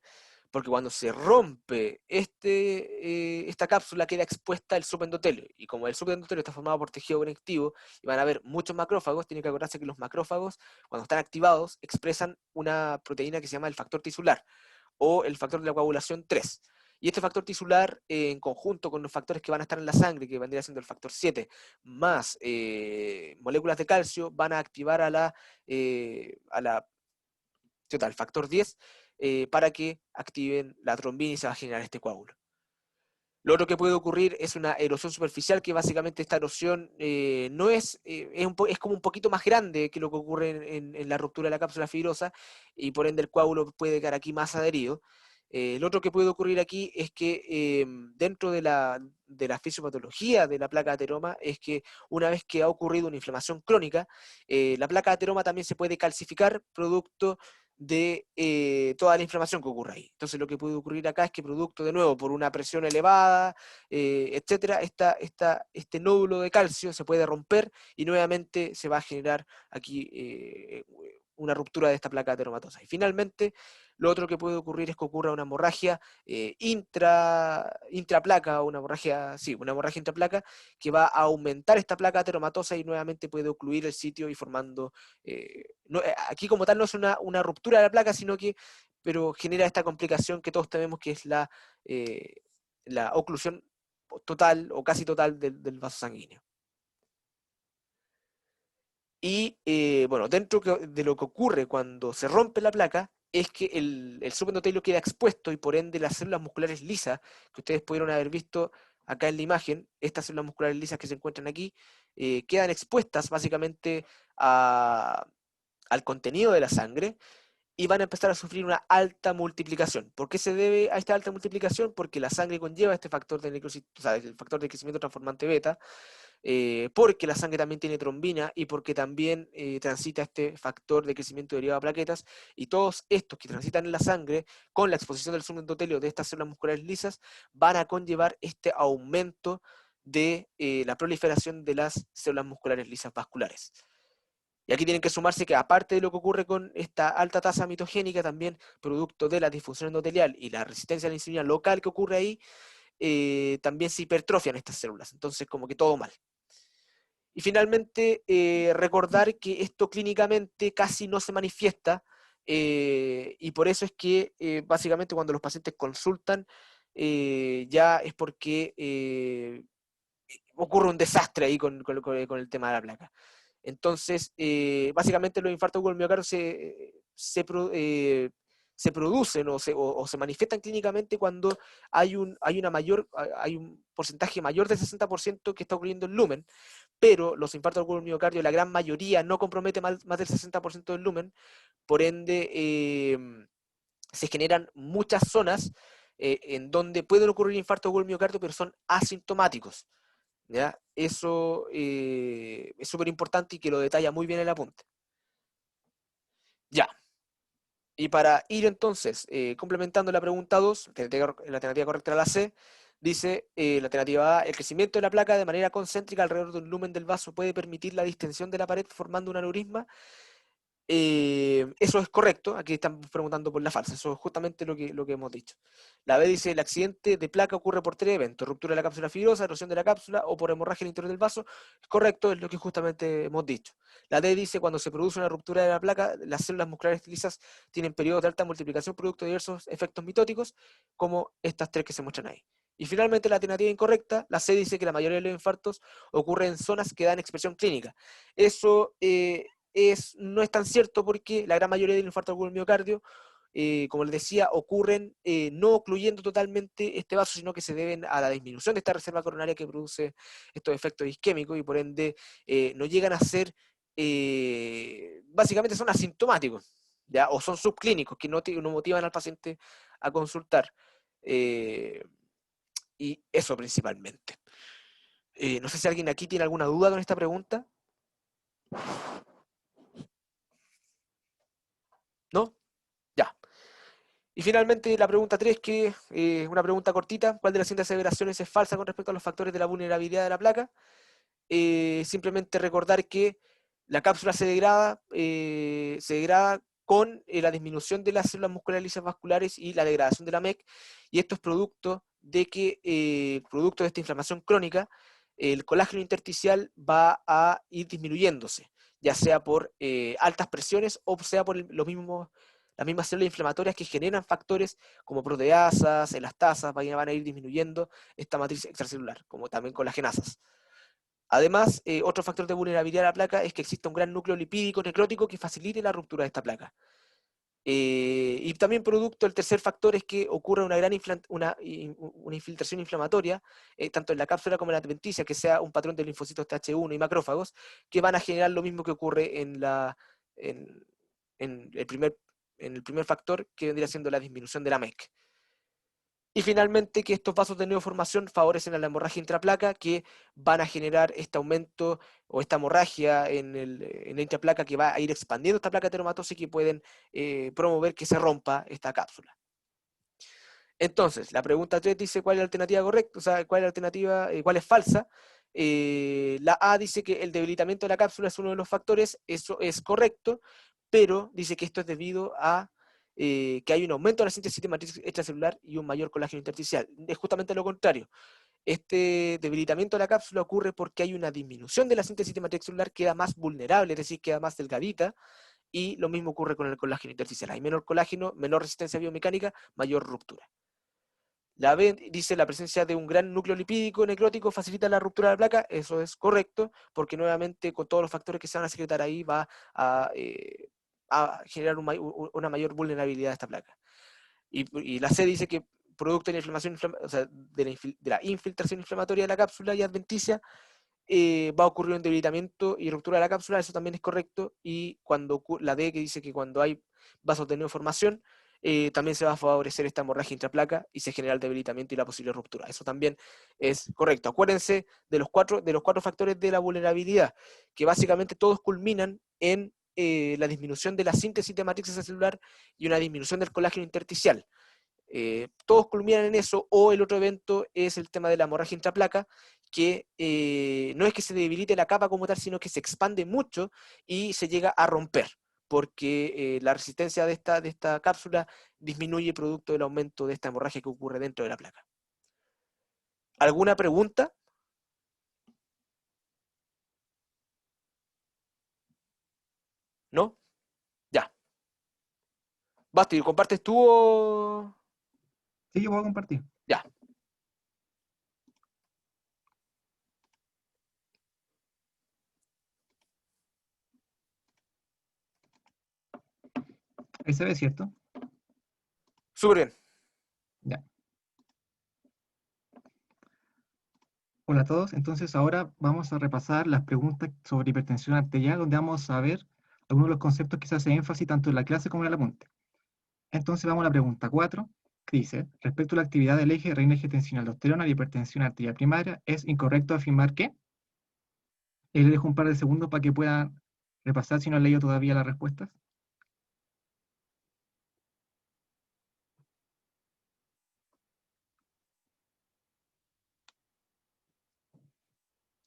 porque cuando se rompe esta cápsula queda expuesta el subendotelio, y como el subendotelio está formado por tejido conectivo y van a haber muchos macrófagos, tiene que acordarse que los macrófagos, cuando están activados, expresan una proteína que se llama el factor tisular, o el factor de la coagulación 3. Y este factor tisular, en conjunto con los factores que van a estar en la sangre, que vendría siendo el factor 7, más moléculas de calcio, van a activar al factor 10, para que activen la trombina y se va a generar este coágulo. Lo otro que puede ocurrir es una erosión superficial, que básicamente esta erosión no es como un poquito más grande que lo que ocurre en la ruptura de la cápsula fibrosa, y por ende el coágulo puede quedar aquí más adherido. Lo otro que puede ocurrir aquí es que dentro de la fisiopatología de la placa de ateroma es que una vez que ha ocurrido una inflamación crónica, la placa de ateroma también se puede calcificar producto de toda la inflamación que ocurre ahí. Entonces lo que puede ocurrir acá es que producto, de nuevo, por una presión elevada, etcétera, este nódulo de calcio se puede romper y nuevamente se va a generar aquí una ruptura de esta placa ateromatosa. Y finalmente, lo otro que puede ocurrir es que ocurra una hemorragia intraplaca, una hemorragia, sí, una hemorragia intraplaca que va a aumentar esta placa ateromatosa y nuevamente puede ocluir el sitio y formando, aquí como tal no es una ruptura de la placa, sino que, pero genera esta complicación que todos tenemos, que es la oclusión total o casi total del vaso sanguíneo. Y bueno, dentro de lo que ocurre cuando se rompe la placa es que el subendotelio queda expuesto y por ende las células musculares lisas, que ustedes pudieron haber visto acá en la imagen, estas células musculares lisas que se encuentran aquí, quedan expuestas básicamente al contenido de la sangre y van a empezar a sufrir una alta multiplicación. ¿Por qué se debe a esta alta multiplicación? Porque la sangre conlleva este factor de necrosis, o sea, el factor de crecimiento transformante beta, porque la sangre también tiene trombina y porque también transita este factor de crecimiento derivado de plaquetas, y todos estos que transitan en la sangre con la exposición del subendotelio de estas células musculares lisas van a conllevar este aumento de la proliferación de las células musculares lisas vasculares. Y aquí tienen que sumarse que aparte de lo que ocurre con esta alta tasa mitogénica, también producto de la disfunción endotelial y la resistencia a la insulina local que ocurre ahí, también se hipertrofian estas células. Entonces, como que todo mal. Y finalmente, recordar que esto clínicamente casi no se manifiesta, y por eso es que básicamente cuando los pacientes consultan, ya es porque ocurre un desastre ahí con el tema de la placa. Entonces, básicamente los infartos agudos del miocardio se producen o se manifiestan clínicamente cuando hay un porcentaje mayor del 60% que está ocurriendo en lumen, pero los infartos agudos del miocardio, la gran mayoría, no compromete más del 60% del lumen, por ende se generan muchas zonas en donde pueden ocurrir infartos agudos del miocardio, pero son asintomáticos. ¿Ya? Eso es súper importante y que lo detalla muy bien el apunte. Ya. Y para ir entonces complementando la pregunta 2, la alternativa correcta era la C, dice la alternativa A: el crecimiento de la placa de manera concéntrica alrededor de un lumen del vaso puede permitir la distensión de la pared formando un aneurisma. Eso es correcto, aquí están preguntando por la falsa, eso es justamente lo que hemos dicho. La B dice: el accidente de placa ocurre por 3 eventos: ruptura de la cápsula fibrosa, erosión de la cápsula o por hemorragia al interior del vaso. Es correcto, es lo que justamente hemos dicho. La D dice: cuando se produce una ruptura de la placa, las células musculares lisas tienen periodos de alta multiplicación producto de diversos efectos mitóticos, como estas tres que se muestran ahí. Y finalmente la alternativa incorrecta, la C, dice que la mayoría de los infartos ocurren en zonas que dan expresión clínica. Eso no es tan cierto, porque la gran mayoría del infarto agudo del miocardio, como les decía, ocurren no ocluyendo totalmente este vaso, sino que se deben a la disminución de esta reserva coronaria que produce estos efectos isquémicos y por ende no llegan a ser, básicamente son asintomáticos, ¿ya? O son subclínicos que no motivan al paciente a consultar. Y eso principalmente. No sé si alguien aquí tiene alguna duda con esta pregunta. ¿No? Ya. Y finalmente la pregunta 3, que es una pregunta cortita: ¿cuál de las siguientes aseveraciones es falsa con respecto a los factores de la vulnerabilidad de la placa? Simplemente recordar que la cápsula se degrada con la disminución de las células musculares lisas vasculares y la degradación de la MEC, y esto es producto producto de esta inflamación crónica, el colágeno intersticial va a ir disminuyéndose, ya sea por altas presiones o sea por las mismas células inflamatorias que generan factores como proteasas, elastasas, van a ir disminuyendo esta matriz extracelular, como también colagenasas. Además, otro factor de vulnerabilidad a la placa es que existe un gran núcleo lipídico necrótico que facilite la ruptura de esta placa. Y también producto, el tercer factor es que ocurre una infiltración inflamatoria, tanto en la cápsula como en la adventicia, que sea un patrón de linfocitos Th1 y macrófagos, que van a generar lo mismo que ocurre en, en el primer factor, que vendría siendo la disminución de la MEC. Y finalmente, que estos vasos de neoformación favorecen a la hemorragia intraplaca, que van a generar este aumento o esta hemorragia en la intraplaca, que va a ir expandiendo esta placa ateromatosa y que pueden promover que se rompa esta cápsula. Entonces, la pregunta 3 dice cuál es la alternativa correcta, o sea, cuál es la alternativa, cuál es falsa. La A dice que el debilitamiento de la cápsula es uno de los factores, eso es correcto, pero dice que esto es debido a que hay un aumento de la síntesis de matriz extracelular y un mayor colágeno intersticial. Es justamente lo contrario. Este debilitamiento de la cápsula ocurre porque hay una disminución de la síntesis de matriz celular, queda más vulnerable, es decir, queda más delgadita, y lo mismo ocurre con el colágeno intersticial. Hay menor colágeno, menor resistencia biomecánica, mayor ruptura. La B dice la presencia de un gran núcleo lipídico necrótico facilita la ruptura de la placa. Eso es correcto, porque nuevamente con todos los factores que se van a secretar ahí va a generar una mayor vulnerabilidad de esta placa. Y la C dice que producto de la inflamación, o sea, de la infiltración inflamatoria de la cápsula y adventicia, va a ocurrir un debilitamiento y ruptura de la cápsula, eso también es correcto, y cuando la D que dice que cuando hay vasos de neoformación, también se va a favorecer esta hemorragia intraplaca y se genera el debilitamiento y la posible ruptura. Eso también es correcto. Acuérdense de los cuatro factores de la vulnerabilidad, que básicamente todos culminan en la disminución de la síntesis de matriz celular y una disminución del colágeno intersticial. Todos culminan en eso, o el otro evento es el tema de la hemorragia intraplaca, que no es que se debilite la capa como tal, sino que se expande mucho y se llega a romper, porque la resistencia de esta cápsula disminuye producto del aumento de esta hemorragia que ocurre dentro de la placa. ¿Alguna pregunta? ¿No? Ya. Basti, ¿compartes tú o...? Sí, yo puedo compartir. Ya. Ahí se ve, ¿cierto? Súper bien. Ya. Hola a todos. Entonces ahora vamos a repasar las preguntas sobre hipertensión arterial, donde vamos a ver algunos de los conceptos que se hace énfasis tanto en la clase como en el apunte. Entonces vamos a la pregunta 4, que dice, respecto a la actividad del eje renina tensión aldosterona y hipertensión arterial primaria, ¿es incorrecto afirmar que? Y les dejo un par de segundos para que puedan repasar si no han leído todavía las respuestas.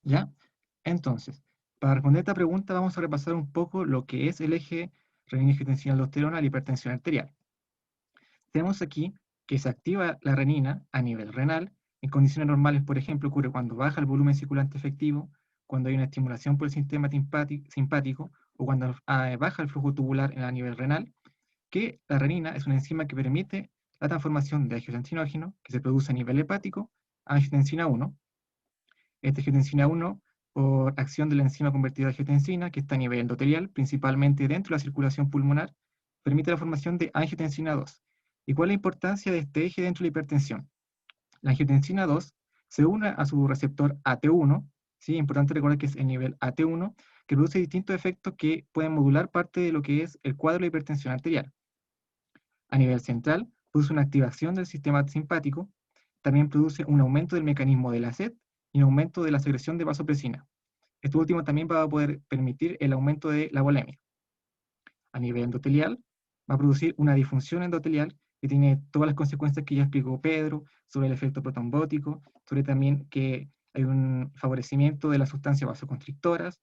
¿Ya? Entonces, para responder esta pregunta vamos a repasar un poco lo que es el eje renina-angiotensina-aldosterona y la hipertensión arterial. Tenemos aquí que se activa la renina a nivel renal. En condiciones normales, por ejemplo, ocurre cuando baja el volumen circulante efectivo, cuando hay una estimulación por el sistema simpático o cuando baja el flujo tubular a nivel renal, que la renina es una enzima que permite la transformación de angiotensinógeno que se produce a nivel hepático a angiotensina 1. Esta angiotensina 1, por acción de la enzima convertida a angiotensina, que está a nivel endotelial, principalmente dentro de la circulación pulmonar, permite la formación de angiotensina 2. ¿Y cuál es la importancia de este eje dentro de la hipertensión? La angiotensina 2 se une a su receptor AT1, ¿sí? Importante recordar que es el nivel AT1, que produce distintos efectos que pueden modular parte de lo que es el cuadro de hipertensión arterial. A nivel central, produce una activación del sistema simpático, también produce un aumento del mecanismo de la sed y un aumento de la secreción de vasopresina. Esto último también va a poder permitir el aumento de la volemia. A nivel endotelial, va a producir una disfunción endotelial que tiene todas las consecuencias que ya explicó Pedro sobre el efecto protrombótico, sobre también que hay un favorecimiento de las sustancias vasoconstrictoras,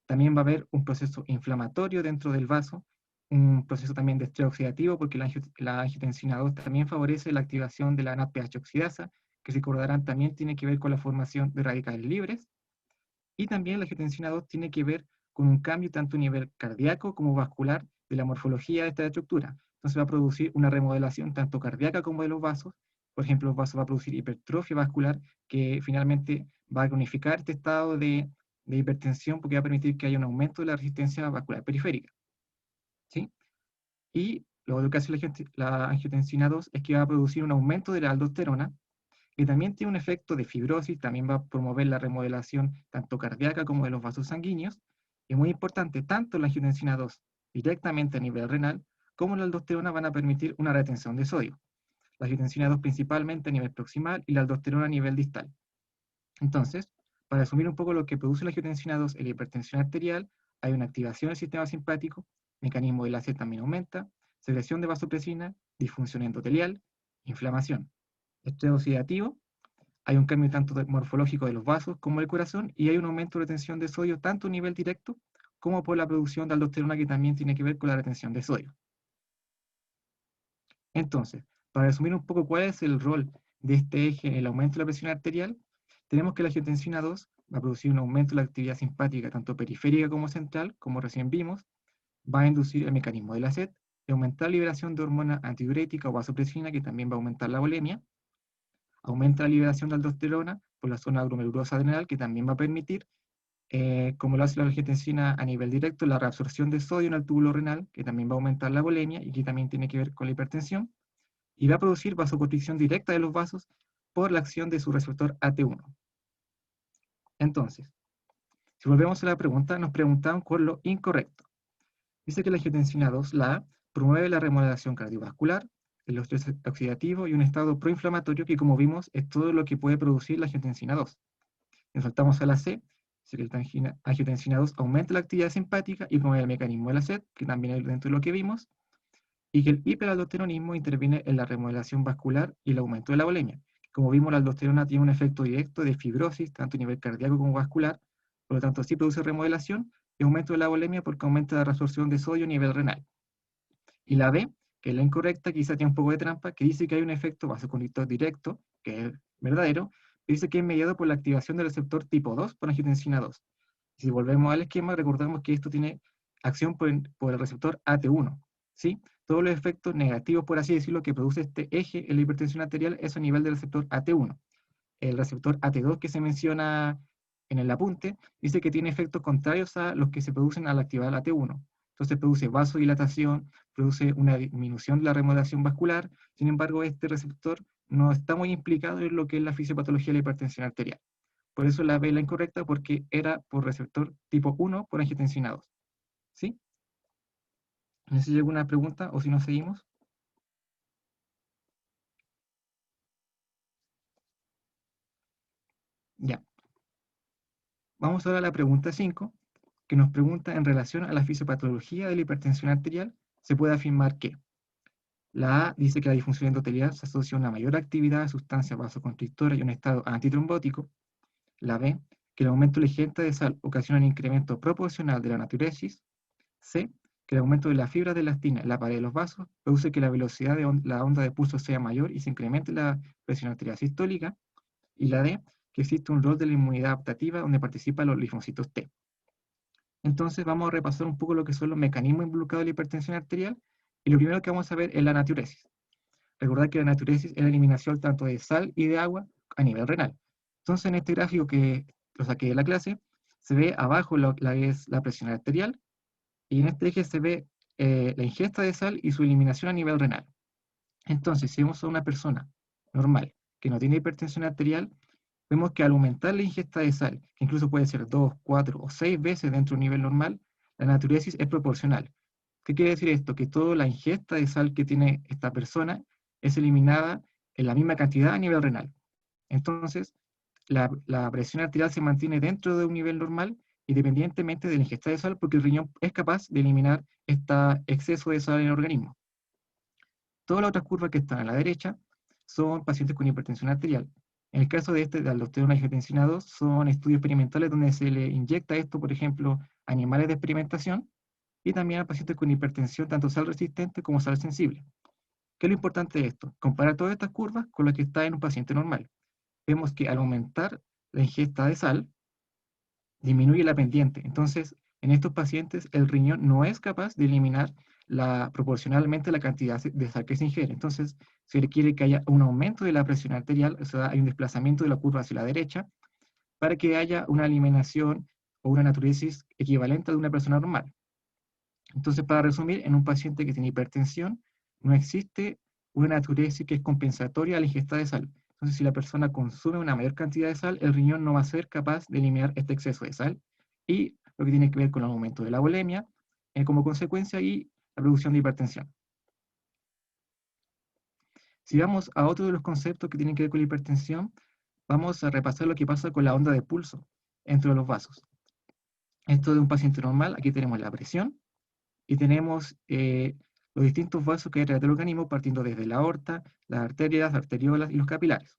también va a haber un proceso inflamatorio dentro del vaso, un proceso también de estrés oxidativo, porque la angiotensina 2 también favorece la activación de la NADPH oxidasa, que si recordarán también tiene que ver con la formación de radicales libres, y también la angiotensina 2 tiene que ver con un cambio tanto a nivel cardíaco como vascular de la morfología de esta estructura. Entonces va a producir una remodelación tanto cardíaca como de los vasos. Por ejemplo, los vasos va a producir hipertrofia vascular que finalmente va a cronificar este estado de hipertensión porque va a permitir que haya un aumento de la resistencia vascular periférica. ¿Sí? Y lo que hace la angiotensina 2 es que va a producir un aumento de la aldosterona, que también tiene un efecto de fibrosis, también va a promover la remodelación tanto cardíaca como de los vasos sanguíneos. Y muy importante, tanto la angiotensina 2 directamente a nivel renal, como la aldosterona van a permitir una retención de sodio. La angiotensina 2 principalmente a nivel proximal y la aldosterona a nivel distal. Entonces, para resumir un poco lo que produce la angiotensina 2 en la hipertensión arterial, hay una activación del sistema simpático, mecanismo de la sed también aumenta, secreción de vasopresina, disfunción endotelial, inflamación, estrés oxidativo, hay un cambio tanto morfológico de los vasos como del corazón y hay un aumento de retención de sodio tanto a nivel directo como por la producción de aldosterona, que también tiene que ver con la retención de sodio. Entonces, para resumir un poco cuál es el rol de este eje en el aumento de la presión arterial, tenemos que la angiotensina 2 va a producir un aumento de la actividad simpática, tanto periférica como central, como recién vimos, va a inducir el mecanismo de la sed y aumentar la liberación de hormona antidiurética o vasopresina, que también va a aumentar la volemia, aumenta la liberación de aldosterona por la zona glomerulosa adrenal, que también va a permitir, como lo hace la angiotensina a nivel directo, la reabsorción de sodio en el túbulo renal, que también va a aumentar la volemia y que también tiene que ver con la hipertensión, y va a producir vasoconstricción directa de los vasos por la acción de su receptor AT1. Entonces, si volvemos a la pregunta, nos preguntaban con lo incorrecto. Dice que la angiotensina 2, la A, promueve la remodelación cardiovascular, el estrés oxidativo y un estado proinflamatorio que, como vimos, es todo lo que puede producir la angiotensina 2. Nos saltamos a la C, dice que la angiotensina 2 aumenta la actividad simpática y promueve el mecanismo de la sed, que también es dentro de lo que vimos, y que el hiperaldosteronismo interviene en la remodelación vascular y el aumento de la volemia. Como vimos, la aldosterona tiene un efecto directo de fibrosis, tanto a nivel cardíaco como vascular, por lo tanto sí produce remodelación y aumento de la volemia porque aumenta la reabsorción de sodio a nivel renal. Y la B, que es la incorrecta, quizá tiene un poco de trampa, que dice que hay un efecto vasoconstrictor directo, que es verdadero, que dice que es mediado por la activación del receptor tipo 2 por angiotensina 2. Si volvemos al esquema, recordamos que esto tiene acción por el receptor AT1, ¿sí? Todos los efectos negativos, por así decirlo, que produce este eje en la hipertensión arterial es a nivel del receptor AT1. El receptor AT2 que se menciona en el apunte dice que tiene efectos contrarios a los que se producen al activar el AT1. Entonces produce vasodilatación, produce una disminución de la remodelación vascular. Sin embargo, este receptor no está muy implicado en lo que es la fisiopatología de la hipertensión arterial. Por eso la B es la incorrecta, porque era por receptor tipo 1 por angiotensina 2. ¿Sí? No sé si hay alguna pregunta o si nos seguimos. Ya. Vamos ahora a la pregunta 5, que nos pregunta en relación a la fisiopatología de la hipertensión arterial, se puede afirmar que la A dice que la disfunción endotelial se asocia a una mayor actividad de sustancias vasoconstrictoras y un estado antitrombótico. La B, que el aumento de la ingesta de sal ocasiona un incremento proporcional de la natriuresis. C, que el aumento de la fibra de elastina en la pared de los vasos produce que la velocidad de la onda de pulso sea mayor y se incremente la presión arterial sistólica. Y la D, que existe un rol de la inmunidad adaptativa donde participan los linfocitos T. Entonces vamos a repasar un poco lo que son los mecanismos involucrados en la hipertensión arterial, y lo primero que vamos a ver es la natriuresis. Recordad que la natriuresis es la eliminación tanto de sal y de agua a nivel renal. Entonces en este gráfico que lo saqué de la clase, se ve abajo lo que es la presión arterial, y en este eje se ve la ingesta de sal y su eliminación a nivel renal. Entonces, si vemos a una persona normal que no tiene hipertensión arterial, vemos que al aumentar la ingesta de sal, que incluso puede ser 2, 4 o 6 veces dentro de un nivel normal, la natriuresis es proporcional. ¿Qué quiere decir esto? Que toda la ingesta de sal que tiene esta persona es eliminada en la misma cantidad a nivel renal. Entonces, la presión arterial se mantiene dentro de un nivel normal independientemente de la ingesta de sal, porque el riñón es capaz de eliminar este exceso de sal en el organismo. Todas las otras curvas que están a la derecha son pacientes con hipertensión arterial. En el caso de de aldosterona y angiotensina 2, son estudios experimentales donde se le inyecta esto, por ejemplo, a animales de experimentación, y también a pacientes con hipertensión, tanto sal resistente como sal sensible. ¿Qué es lo importante de esto? Comparar todas estas curvas con lo que está en un paciente normal. Vemos que al aumentar la ingesta de sal, disminuye la pendiente. Entonces, en estos pacientes, el riñón no es capaz de eliminar proporcionalmente la cantidad de sal que se ingiere. Entonces, se requiere que haya un aumento de la presión arterial, o sea, hay un desplazamiento de la curva hacia la derecha, para que haya una eliminación o una natriuresis equivalente a de una persona normal. Entonces, para resumir, en un paciente que tiene hipertensión, no existe una natriuresis que es compensatoria a la ingesta de sal. Entonces, si la persona consume una mayor cantidad de sal, el riñón no va a ser capaz de eliminar este exceso de sal. Y lo que tiene que ver con el aumento de la volemia, como consecuencia, y la producción de hipertensión. Si vamos a otro de los conceptos que tienen que ver con la hipertensión, vamos a repasar lo que pasa con la onda de pulso entre los vasos. Esto de un paciente normal, aquí tenemos la presión, y tenemos los distintos vasos que hay alrededor del organismo, partiendo desde la aorta, las arterias, las arteriolas y los capilares.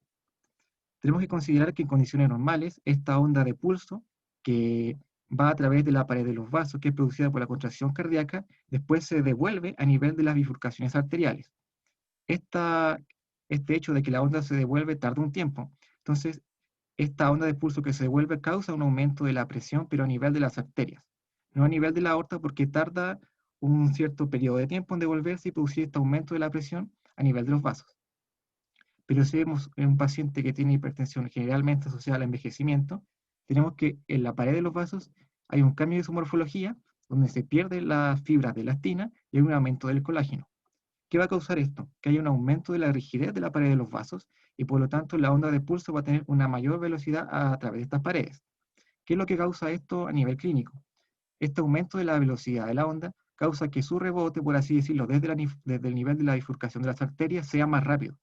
Tenemos que considerar que en condiciones normales, esta onda de pulso, que va a través de la pared de los vasos, que es producida por la contracción cardíaca, después se devuelve a nivel de las bifurcaciones arteriales. Este hecho de que la onda se devuelve tarda un tiempo. Entonces, esta onda de pulso que se devuelve causa un aumento de la presión, pero a nivel de las arterias, no a nivel de la aorta, porque tarda un cierto periodo de tiempo en devolverse y producir este aumento de la presión a nivel de los vasos. Pero si vemos en un paciente que tiene hipertensión generalmente asociada al envejecimiento, tenemos que en la pared de los vasos hay un cambio de su morfología, donde se pierde la fibra de elastina y hay un aumento del colágeno. ¿Qué va a causar esto? Que haya un aumento de la rigidez de la pared de los vasos y por lo tanto la onda de pulso va a tener una mayor velocidad a través de estas paredes. ¿Qué es lo que causa esto a nivel clínico? Este aumento de la velocidad de la onda causa que su rebote, por así decirlo, desde el nivel de la bifurcación de las arterias sea más rápido.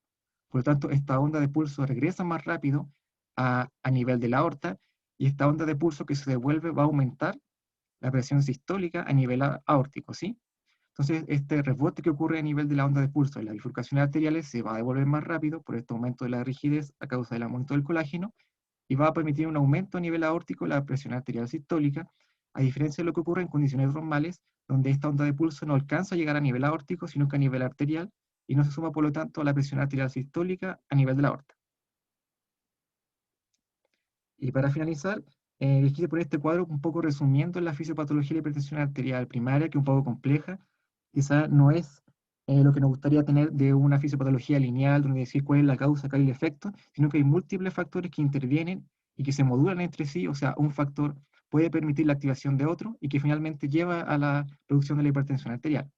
Por lo tanto, esta onda de pulso regresa más rápido a nivel de la aorta y esta onda de pulso que se devuelve va a aumentar la presión sistólica a nivel aórtico, ¿sí? Entonces, este rebote que ocurre a nivel de la onda de pulso en las bifurcaciones arteriales se va a devolver más rápido por este aumento de la rigidez a causa del aumento del colágeno y va a permitir un aumento a nivel aórtico de la presión arterial sistólica, a diferencia de lo que ocurre en condiciones normales, donde esta onda de pulso no alcanza a llegar a nivel aórtico, sino que a nivel arterial, y no se suma, por lo tanto, a la presión arterial sistólica a nivel de la aorta. Y para finalizar, les quise poner este cuadro un poco resumiendo la fisiopatología de la hipertensión arterial primaria, que es un poco compleja. Quizá no es lo que nos gustaría tener de una fisiopatología lineal, donde decir cuál es la causa, cuál es el efecto, sino que hay múltiples factores que intervienen y que se modulan entre sí, o sea, un factor puede permitir la activación de otro y que finalmente lleva a la producción de la hipertensión arterial.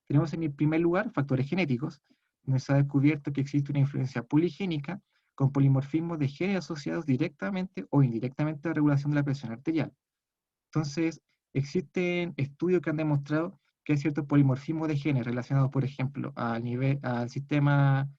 Tenemos en el primer lugar factores genéticos, donde se ha descubierto que existe una influencia poligénica con polimorfismos de genes asociados directamente o indirectamente a la regulación de la presión arterial. Entonces, existen estudios que han demostrado que hay ciertos polimorfismos de genes relacionados, por ejemplo, al sistema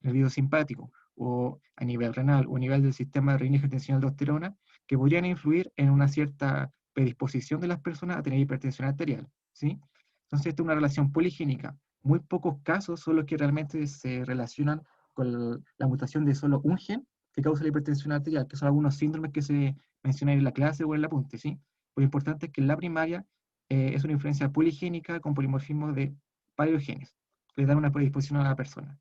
nervioso simpático, o a nivel renal, o a nivel del sistema de renina angiotensina aldosterona, que podrían influir en una cierta predisposición de las personas a tener hipertensión arterial, ¿sí? Entonces, esta es una relación poligénica. Muy pocos casos son los que realmente se relacionan con la mutación de solo un gen que causa la hipertensión arterial, que son algunos síndromes que se mencionan en la clase o en el apunte, ¿sí? Lo importante es que en la primaria es una influencia poligénica con polimorfismo de varios genes, que le dan una predisposición a la persona.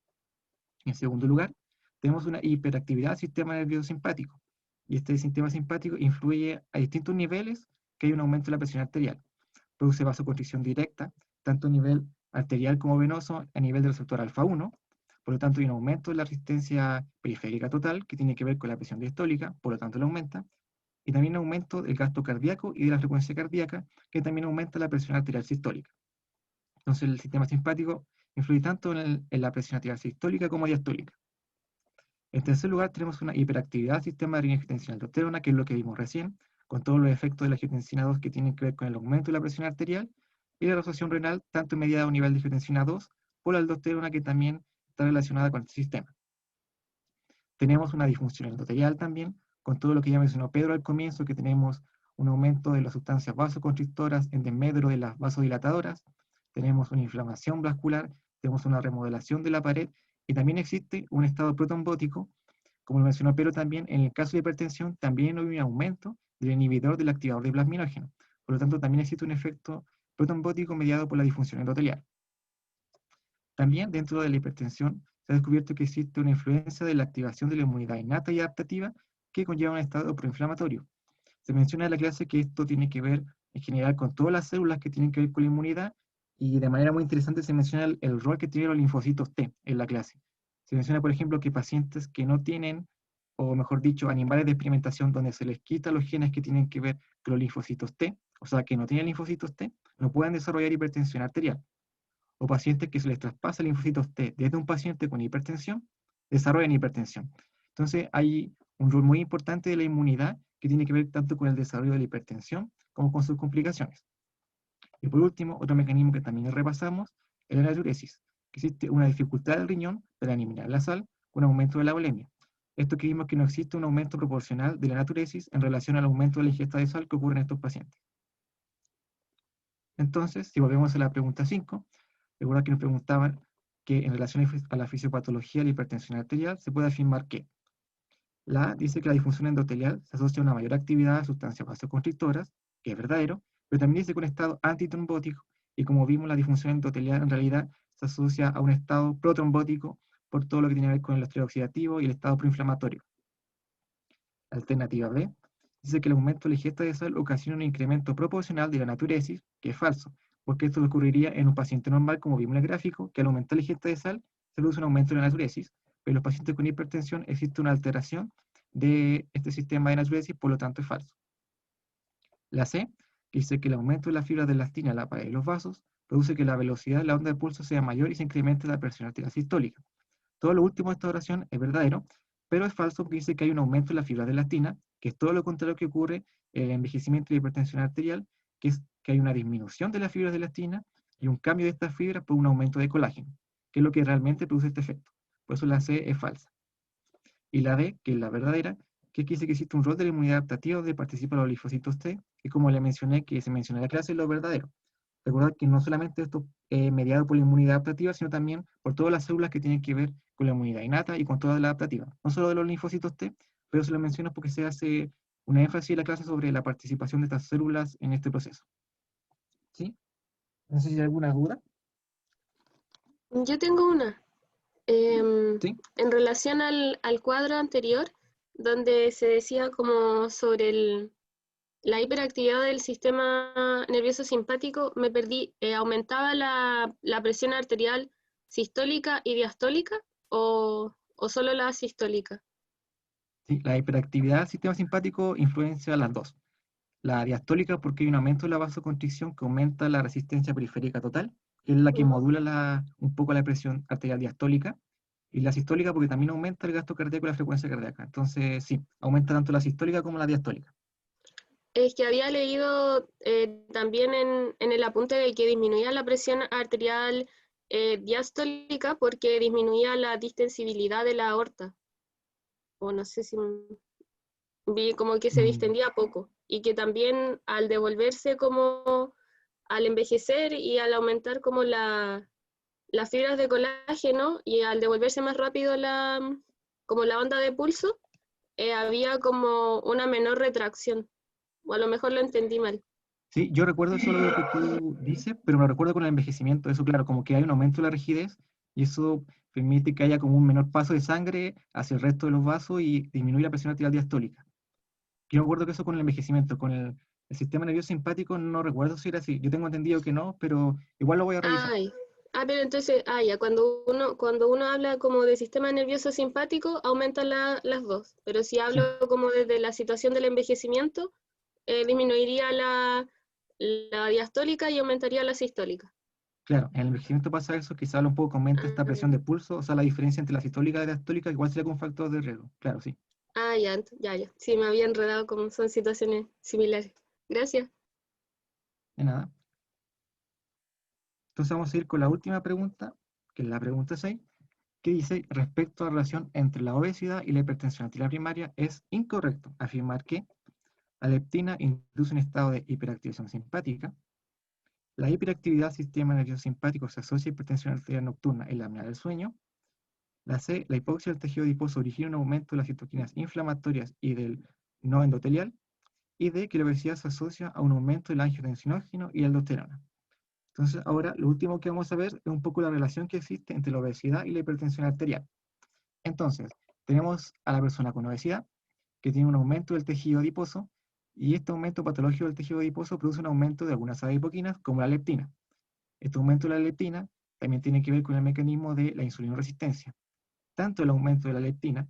En segundo lugar, tenemos una hiperactividad del sistema nervioso simpático. Y este sistema simpático influye a distintos niveles que hay un aumento de la presión arterial. Produce vasoconstricción directa, tanto a nivel arterial como venoso, a nivel del receptor alfa 1. Por lo tanto, hay un aumento de la resistencia periférica total, que tiene que ver con la presión diastólica, por lo tanto, la aumenta. Y también aumento del gasto cardíaco y de la frecuencia cardíaca, que también aumenta la presión arterial sistólica. Entonces, el sistema simpático influye tanto en la presión arterial sistólica como diastólica. En tercer lugar, tenemos una hiperactividad del sistema de renina-angiotensina aldosterona, que es lo que vimos recién, con todos los efectos de la angiotensina 2 que tienen que ver con el aumento de la presión arterial, y la resolución renal, tanto mediada a un nivel de angiotensina 2 por la aldosterona, que también está relacionada con este sistema. Tenemos una disfunción endotelial también, con todo lo que ya mencionó Pedro al comienzo, que tenemos un aumento de las sustancias vasoconstrictoras en desmedro de las vasodilatadoras, tenemos una inflamación vascular, tenemos una remodelación de la pared, y también existe un estado protrombótico, como lo mencionó Pedro también, en el caso de hipertensión también hay un aumento del inhibidor del activador de plasminógeno, por lo tanto también existe un efecto protrombótico mediado por la disfunción endotelial. También dentro de la hipertensión se ha descubierto que existe una influencia de la activación de la inmunidad innata y adaptativa que conlleva un estado proinflamatorio. Se menciona en la clase que esto tiene que ver en general con todas las células que tienen que ver con la inmunidad y de manera muy interesante se menciona el rol que tienen los linfocitos T en la clase. Se menciona, por ejemplo, que pacientes que no tienen, o mejor dicho, animales de experimentación donde se les quita los genes que tienen que ver con los linfocitos T, o sea, que no tienen linfocitos T, no pueden desarrollar hipertensión arterial. O pacientes que se les traspasa linfocitos T desde un paciente con hipertensión, desarrollan hipertensión. Entonces hay un rol muy importante de la inmunidad que tiene que ver tanto con el desarrollo de la hipertensión como con sus complicaciones. Y por último, otro mecanismo que también repasamos es la natriuresis, que existe una dificultad del riñón para eliminar la sal con aumento de la bulimia. Esto que vimos que no existe un aumento proporcional de la natriuresis en relación al aumento de la ingesta de sal que ocurre en estos pacientes. Entonces, si volvemos a la pregunta 5, recuerda que nos preguntaban que en relación a la fisiopatología de la hipertensión arterial se puede afirmar que La A dice que la disfunción endotelial se asocia a una mayor actividad de sustancias vasoconstrictoras, que es verdadero, pero también dice que un estado antitrombótico, y como vimos, la disfunción endotelial en realidad se asocia a un estado protrombótico por todo lo que tiene que ver con el estrés oxidativo y el estado proinflamatorio. Alternativa B dice que el aumento de la ingesta de sal ocasiona un incremento proporcional de la natriuresis, que es falso, porque esto ocurriría en un paciente normal, como vimos en el gráfico, que al aumentar la ingesta de sal se produce un aumento de la natriuresis, pero en los pacientes con hipertensión existe una alteración de este sistema de natriuresis, por lo tanto es falso. La C dice que el aumento de la fibra de elastina en la pared de los vasos produce que la velocidad de la onda de pulso sea mayor y se incremente la presión arterial sistólica. Todo lo último de esta oración es verdadero, pero es falso porque dice que hay un aumento de la fibra de elastina, que es todo lo contrario que ocurre en el envejecimiento y la hipertensión arterial, que es que hay una disminución de las fibras de elastina y un cambio de estas fibras por un aumento de colágeno, que es lo que realmente produce este efecto. Por eso la C es falsa. Y la D, que es la verdadera, que dice que existe un rol de la inmunidad adaptativa donde participan los linfocitos T, y como le mencioné, que se menciona en la clase, es lo verdadero. Recordad que no solamente esto es mediado por la inmunidad adaptativa, sino también por todas las células que tienen que ver con la inmunidad innata y con toda la adaptativa. No solo de los linfocitos T, pero se lo menciono porque se hace una énfasis en la clase sobre la participación de estas células en este proceso. ¿Sí? No sé si hay alguna duda. Yo tengo una. ¿Sí? En relación al cuadro anterior, donde se decía como sobre la hiperactividad del sistema nervioso simpático, me perdí. ¿Aumentaba la presión arterial sistólica y diastólica o solo la sistólica? Sí, la hiperactividad del sistema simpático influencia a las dos. La diastólica porque hay un aumento de la vasoconstricción que aumenta la resistencia periférica total, que es la que modula un poco la presión arterial diastólica, y la sistólica porque también aumenta el gasto cardíaco y la frecuencia cardíaca. Entonces, sí, aumenta tanto la sistólica como la diastólica. Es que había leído también en el apunte de que disminuía la presión arterial diastólica porque disminuía la distensibilidad de la aorta. O no sé si vi como que se distendía poco. Y que también al devolverse como al envejecer y al aumentar como las fibras de colágeno y al devolverse más rápido como la onda de pulso, había como una menor retracción. O a lo mejor lo entendí mal. Sí, yo recuerdo eso lo que tú dices, pero me lo recuerdo con el envejecimiento, eso claro, como que hay un aumento de la rigidez y eso permite que haya como un menor paso de sangre hacia el resto de los vasos y disminuye la presión arterial diastólica. Yo recuerdo que eso con el envejecimiento, con el sistema nervioso simpático no recuerdo si era así. Yo tengo entendido que no, pero igual lo voy a revisar. Ay, pero entonces, ya, cuando uno habla como de sistema nervioso simpático, aumentan las dos. Pero si hablo Sí, como desde la situación del envejecimiento, disminuiría la diastólica y aumentaría la sistólica. claro, en el envejecimiento pasa eso, quizá un poco aumenta esta presión de Ah, pulso, o sea, la diferencia entre la sistólica y la diastólica igual sería con un factor de riesgo. Claro, sí. ya, ya. Sí, me había enredado como son situaciones similares. Gracias. De nada. Entonces vamos a ir con la última pregunta, que es la pregunta 6, que dice, respecto a la relación entre la obesidad y la hipertensión arterial primaria, es incorrecto afirmar que la leptina induce un estado de hiperactivación simpática, la hiperactividad del sistema nervioso simpático se asocia a hipertensión arterial nocturna en la apnea del sueño, la C, la hipoxia del tejido adiposo origina un aumento de las citoquinas inflamatorias y del no endotelial, y D, que la obesidad se asocia a un aumento del angiotensinógeno y la aldosterona. Entonces, ahora lo último que vamos a ver es un poco la relación que existe entre la obesidad y la hipertensión arterial. Entonces, tenemos a la persona con obesidad, que tiene un aumento del tejido adiposo, y este aumento patológico del tejido adiposo produce un aumento de algunas adipoquinas, como la leptina. Este aumento de la leptina también tiene que ver con el mecanismo de la insulinoresistencia. Tanto el aumento de la leptina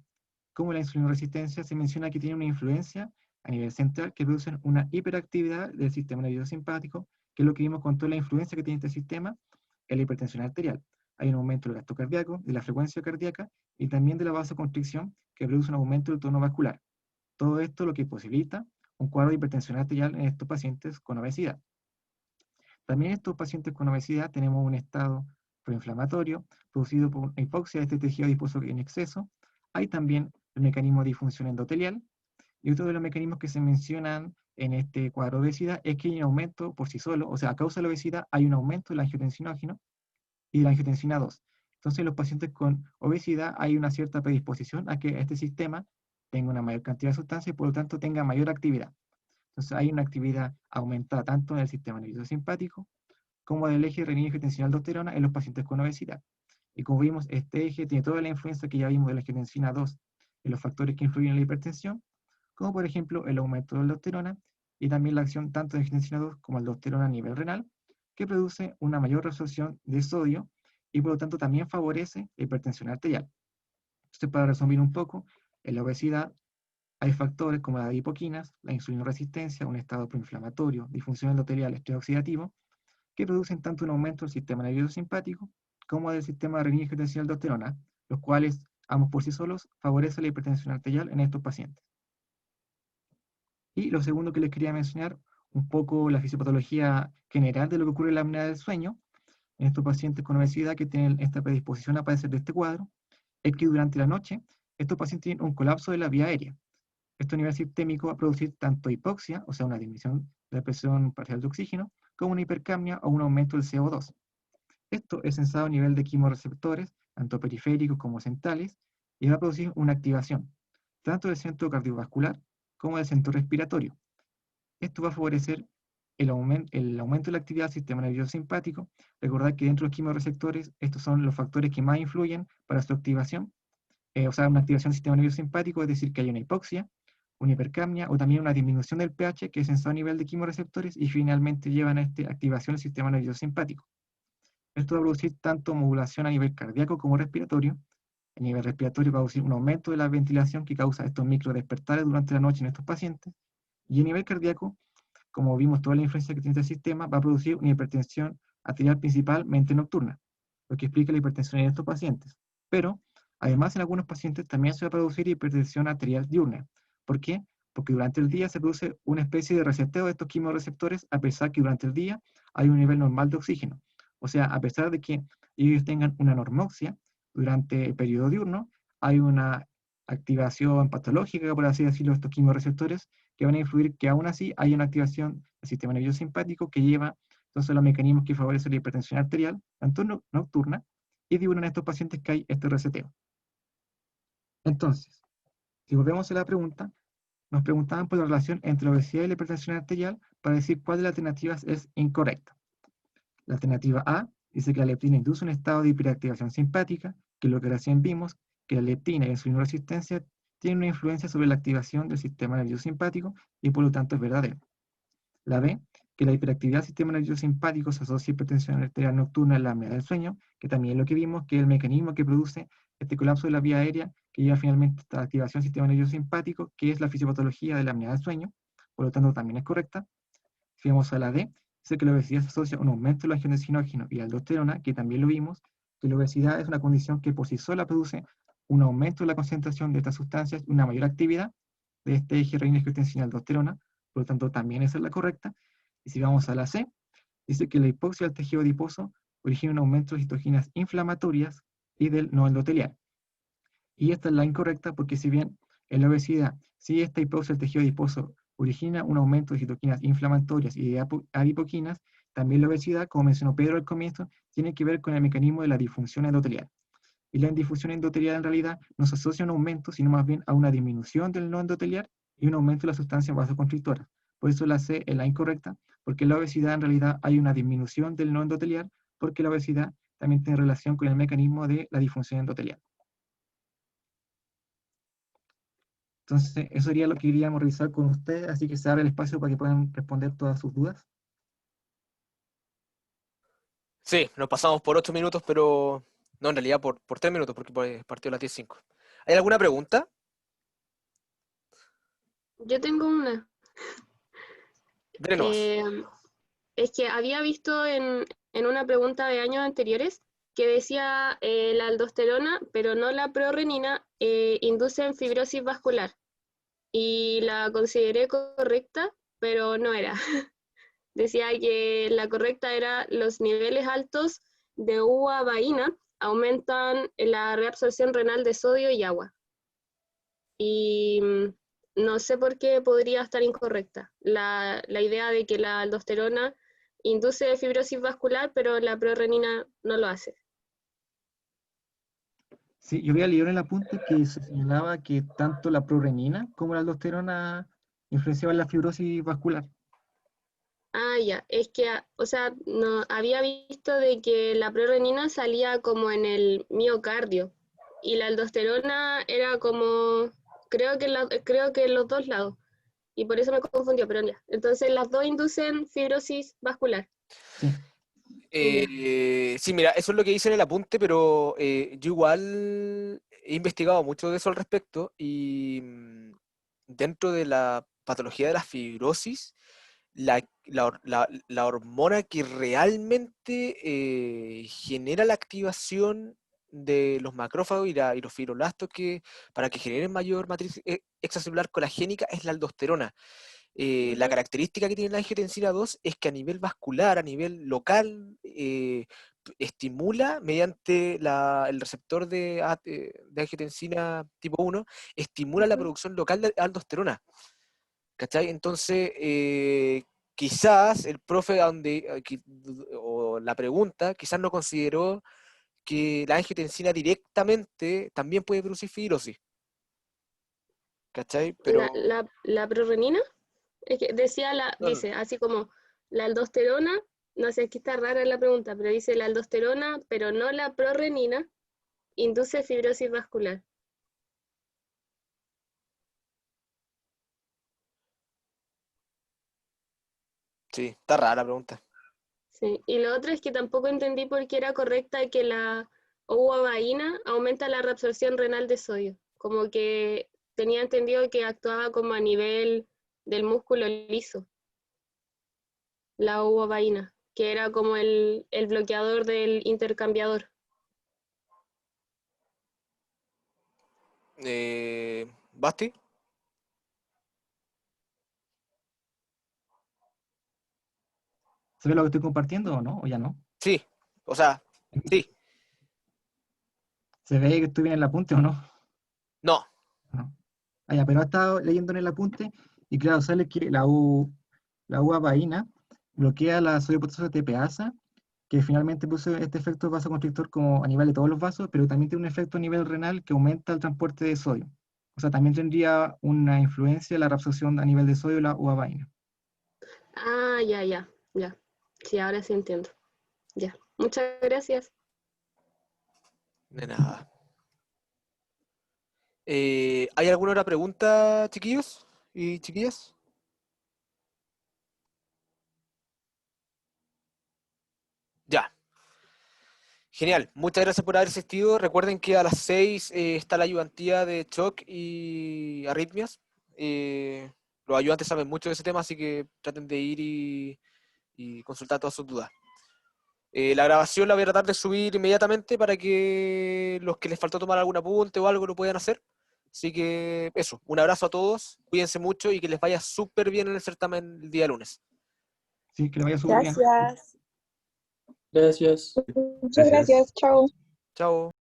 como la insulinoresistencia se menciona que tiene una influencia a nivel central que producen una hiperactividad del sistema nervioso simpático, que es lo que vimos con toda la influencia que tiene este sistema en la hipertensión arterial. Hay un aumento del gasto cardíaco, de la frecuencia cardíaca y también de la vasoconstricción que produce un aumento del tono vascular. Todo esto lo que posibilita un cuadro de hipertensión arterial en estos pacientes con obesidad. También en estos pacientes con obesidad tenemos un estado proinflamatorio producido por hipoxia de este tejido adiposo en exceso. Hay también el mecanismo de disfunción endotelial. Y otro de los mecanismos que se mencionan en este cuadro de obesidad es que hay un aumento por sí solo, o sea, a causa de la obesidad hay un aumento del angiotensinógeno y de la angiotensina 2. Entonces, en los pacientes con obesidad hay una cierta predisposición a que este sistema tenga una mayor cantidad de sustancia y por lo tanto tenga mayor actividad. Entonces hay una actividad aumentada tanto en el sistema nervioso simpático como del eje renina-angiotensina-aldosterona en los pacientes con obesidad. Y como vimos, este eje tiene toda la influencia que ya vimos de la angiotensina 2 en los factores que influyen en la hipertensión, como por ejemplo el aumento de la aldosterona y también la acción tanto de angiotensina 2 como aldosterona a nivel renal, que produce una mayor reabsorción de sodio y por lo tanto también favorece la hipertensión arterial. Entonces, para resumir un poco, en la obesidad hay factores como las adipoquinas, la insulinoresistencia, un estado proinflamatorio, disfunción endotelial, estrés oxidativo, que producen tanto un aumento del sistema nervioso simpático como del sistema renina-angiotensina-aldosterona, los cuales, ambos por sí solos, favorecen la hipertensión arterial en estos pacientes. Y lo segundo que les quería mencionar, un poco la fisiopatología general de lo que ocurre en la apnea del sueño, en estos pacientes con obesidad que tienen esta predisposición a padecer de este cuadro, es que durante la noche estos pacientes tienen un colapso de la vía aérea. Esto a nivel sistémico va a producir tanto hipoxia, o sea, una disminución de la presión parcial de oxígeno, como una hipercapnia o un aumento del CO2. Esto es sensado a nivel de quimorreceptores, tanto periféricos como centrales, y va a producir una activación, tanto del centro cardiovascular como del centro respiratorio. Esto va a favorecer el aumento de la actividad del sistema nervioso simpático. Recordad que dentro de los quimioreceptores, estos son los factores que más influyen para su activación, o sea, una activación del sistema nervioso simpático, es decir, que hay una hipoxia, una hipercapnia o también una disminución del pH que es sensado a nivel de quimioreceptores y finalmente llevan a esta activación del sistema nervioso simpático. Esto va a producir tanto modulación a nivel cardíaco como respiratorio. A nivel respiratorio va a producir un aumento de la ventilación que causa estos micro despertares durante la noche en estos pacientes. Y a nivel cardíaco, como vimos toda la influencia que tiene este sistema, va a producir una hipertensión arterial principalmente nocturna, lo que explica la hipertensión en estos pacientes. Pero, además, en algunos pacientes también se va a producir hipertensión arterial diurna. ¿Por qué? Porque durante el día se produce una especie de reseteo de estos quimioreceptores, a pesar que durante el día hay un nivel normal de oxígeno. O sea, a pesar de que ellos tengan una normoxia, durante el periodo diurno hay una activación patológica, por así decirlo, de estos quimioreceptores, que van a influir que aún así hay una activación del sistema nervioso simpático que lleva entonces los mecanismos que favorecen la hipertensión arterial, tanto nocturna y diurna en estos pacientes que hay este reseteo. Entonces, si volvemos a la pregunta, nos preguntaban por la relación entre la obesidad y la hipertensión arterial para decir cuál de las alternativas es incorrecta. La alternativa A dice que la leptina induce un estado de hiperactivación simpática, que es lo que recién vimos, que la leptina y la insulinoresistencia tienen una influencia sobre la activación del sistema nervioso simpático y por lo tanto es verdadero. La B, que la hiperactividad del sistema nervioso simpático se asocia a hipertensión arterial nocturna en la apnea del sueño, que también es lo que vimos, que es el mecanismo que produce este colapso de la vía aérea, que lleva finalmente a esta activación del sistema nervioso simpático, que es la fisiopatología de la apnea del sueño, por lo tanto también es correcta. Si vamos a la D, dice que la obesidad se asocia a un aumento de la angiotensinógeno y la aldosterona, que también lo vimos, que la obesidad es una condición que por sí sola produce un aumento de la concentración de estas sustancias y una mayor actividad de este eje renina-angiotensina-aldosterona, por lo tanto también esa es la correcta. Y si vamos a la C, dice que la hipoxia del tejido adiposo origina un aumento de citoquinas inflamatorias y del no endotelial. Y esta es la incorrecta porque si bien en la obesidad, si esta hipoxia del tejido adiposo origina un aumento de citoquinas inflamatorias y de adipoquinas, también la obesidad, como mencionó Pedro al comienzo, tiene que ver con el mecanismo de la disfunción endotelial. Y la difusión endotelial en realidad no se asocia a un aumento, sino más bien a una disminución del no endotelial y un aumento de la sustancia vasoconstrictora. Por eso la C es la incorrecta, porque en la obesidad en realidad hay una disminución del no endotelial, porque la obesidad también tiene relación con el mecanismo de la disfunción endotelial. Entonces, eso sería lo que queríamos revisar con ustedes, así que se abre el espacio para que puedan responder todas sus dudas. Sí, nos pasamos por 8 minutos, pero no, en realidad por 3 minutos, porque partió a las 10:05. ¿Hay alguna pregunta? Yo tengo una. Dele nomás. Es que había visto en una pregunta de años anteriores que decía la aldosterona, pero no la prorenina, inducen fibrosis vascular. Y la consideré correcta, pero no era. Decía que la correcta era los niveles altos de uvabaína aumentan la reabsorción renal de sodio y agua. Y no sé por qué podría estar incorrecta. La idea de que la aldosterona induce fibrosis vascular, pero la prorenina no lo hace. Sí, yo había leído en el apunte que se señalaba que tanto la prolrenina como la aldosterona influenciaban la fibrosis vascular. Ah, ya, es que, o sea, no había visto de que la prolactina salía como en el miocardio y la aldosterona era como, creo que en los dos lados, y por eso me confundió, pero ya. Entonces las dos inducen fibrosis vascular. Sí, Ya. Sí, mira, eso es lo que dice en el apunte, pero yo igual he investigado mucho de eso al respecto y dentro de la patología de la fibrosis, la hormona que realmente genera la activación de los macrófagos y los fibroblastos para que generen mayor matriz extracelular colagénica es la aldosterona. La Ujú. característica que tiene la angiotensina 2 es que a nivel vascular, a nivel local, estimula mediante el receptor de angiotensina tipo 1, estimula la Ujú. producción local de aldosterona. ¿Cachai? Entonces, quizás el profe o la pregunta, quizás no consideró que la angiotensina directamente también puede producir fibrosis. ¿Cachai? La, Pero la, la prolactina, es que decía no, no, dice, así como la aldosterona, no sé, aquí está rara la pregunta, pero dice la aldosterona, pero no la prolactina, induce fibrosis vascular. sí, está rara la pregunta. Sí, y lo otro es que tampoco entendí por qué era correcta que la ovuabaína aumenta la reabsorción renal de sodio. Como que tenía entendido que actuaba como a nivel del músculo liso, la ovuabaína, que era como el bloqueador del intercambiador. ¿Basti? ¿se ve lo que estoy compartiendo o no? ¿O ya no? Sí, o sea, sí, ¿Se ve que estoy bien en el apunte o no? no. No. Ah, ya, pero he estado leyendo en el apunte y claro, sale que la uvapaína bloquea la sodio TPasa, que finalmente puso este efecto vasoconstrictor como a nivel de todos los vasos, pero también tiene un efecto a nivel renal que aumenta el transporte de sodio. O sea, también tendría una influencia en la reabsorción a nivel de sodio de la uvapaína. Ah, ya, ya, ya. Sí, ahora sí entiendo. Ya. Muchas gracias. De nada. ¿Hay alguna otra pregunta, chiquillos y chiquillas? Ya, genial. Muchas gracias por haber asistido. Recuerden que a las 6 está la ayudantía de shock y arritmias. Los ayudantes saben mucho de ese tema, así que traten de ir y consultar todas sus dudas. La grabación la voy a tratar de subir inmediatamente para que los que les faltó tomar algún apunte o algo lo puedan hacer. Así que eso, un abrazo a todos, cuídense mucho y que les vaya súper bien en el certamen el día lunes. Sí, que le vaya súper bien. Gracias. Gracias. Muchas Gracias. gracias. Chao. Chao.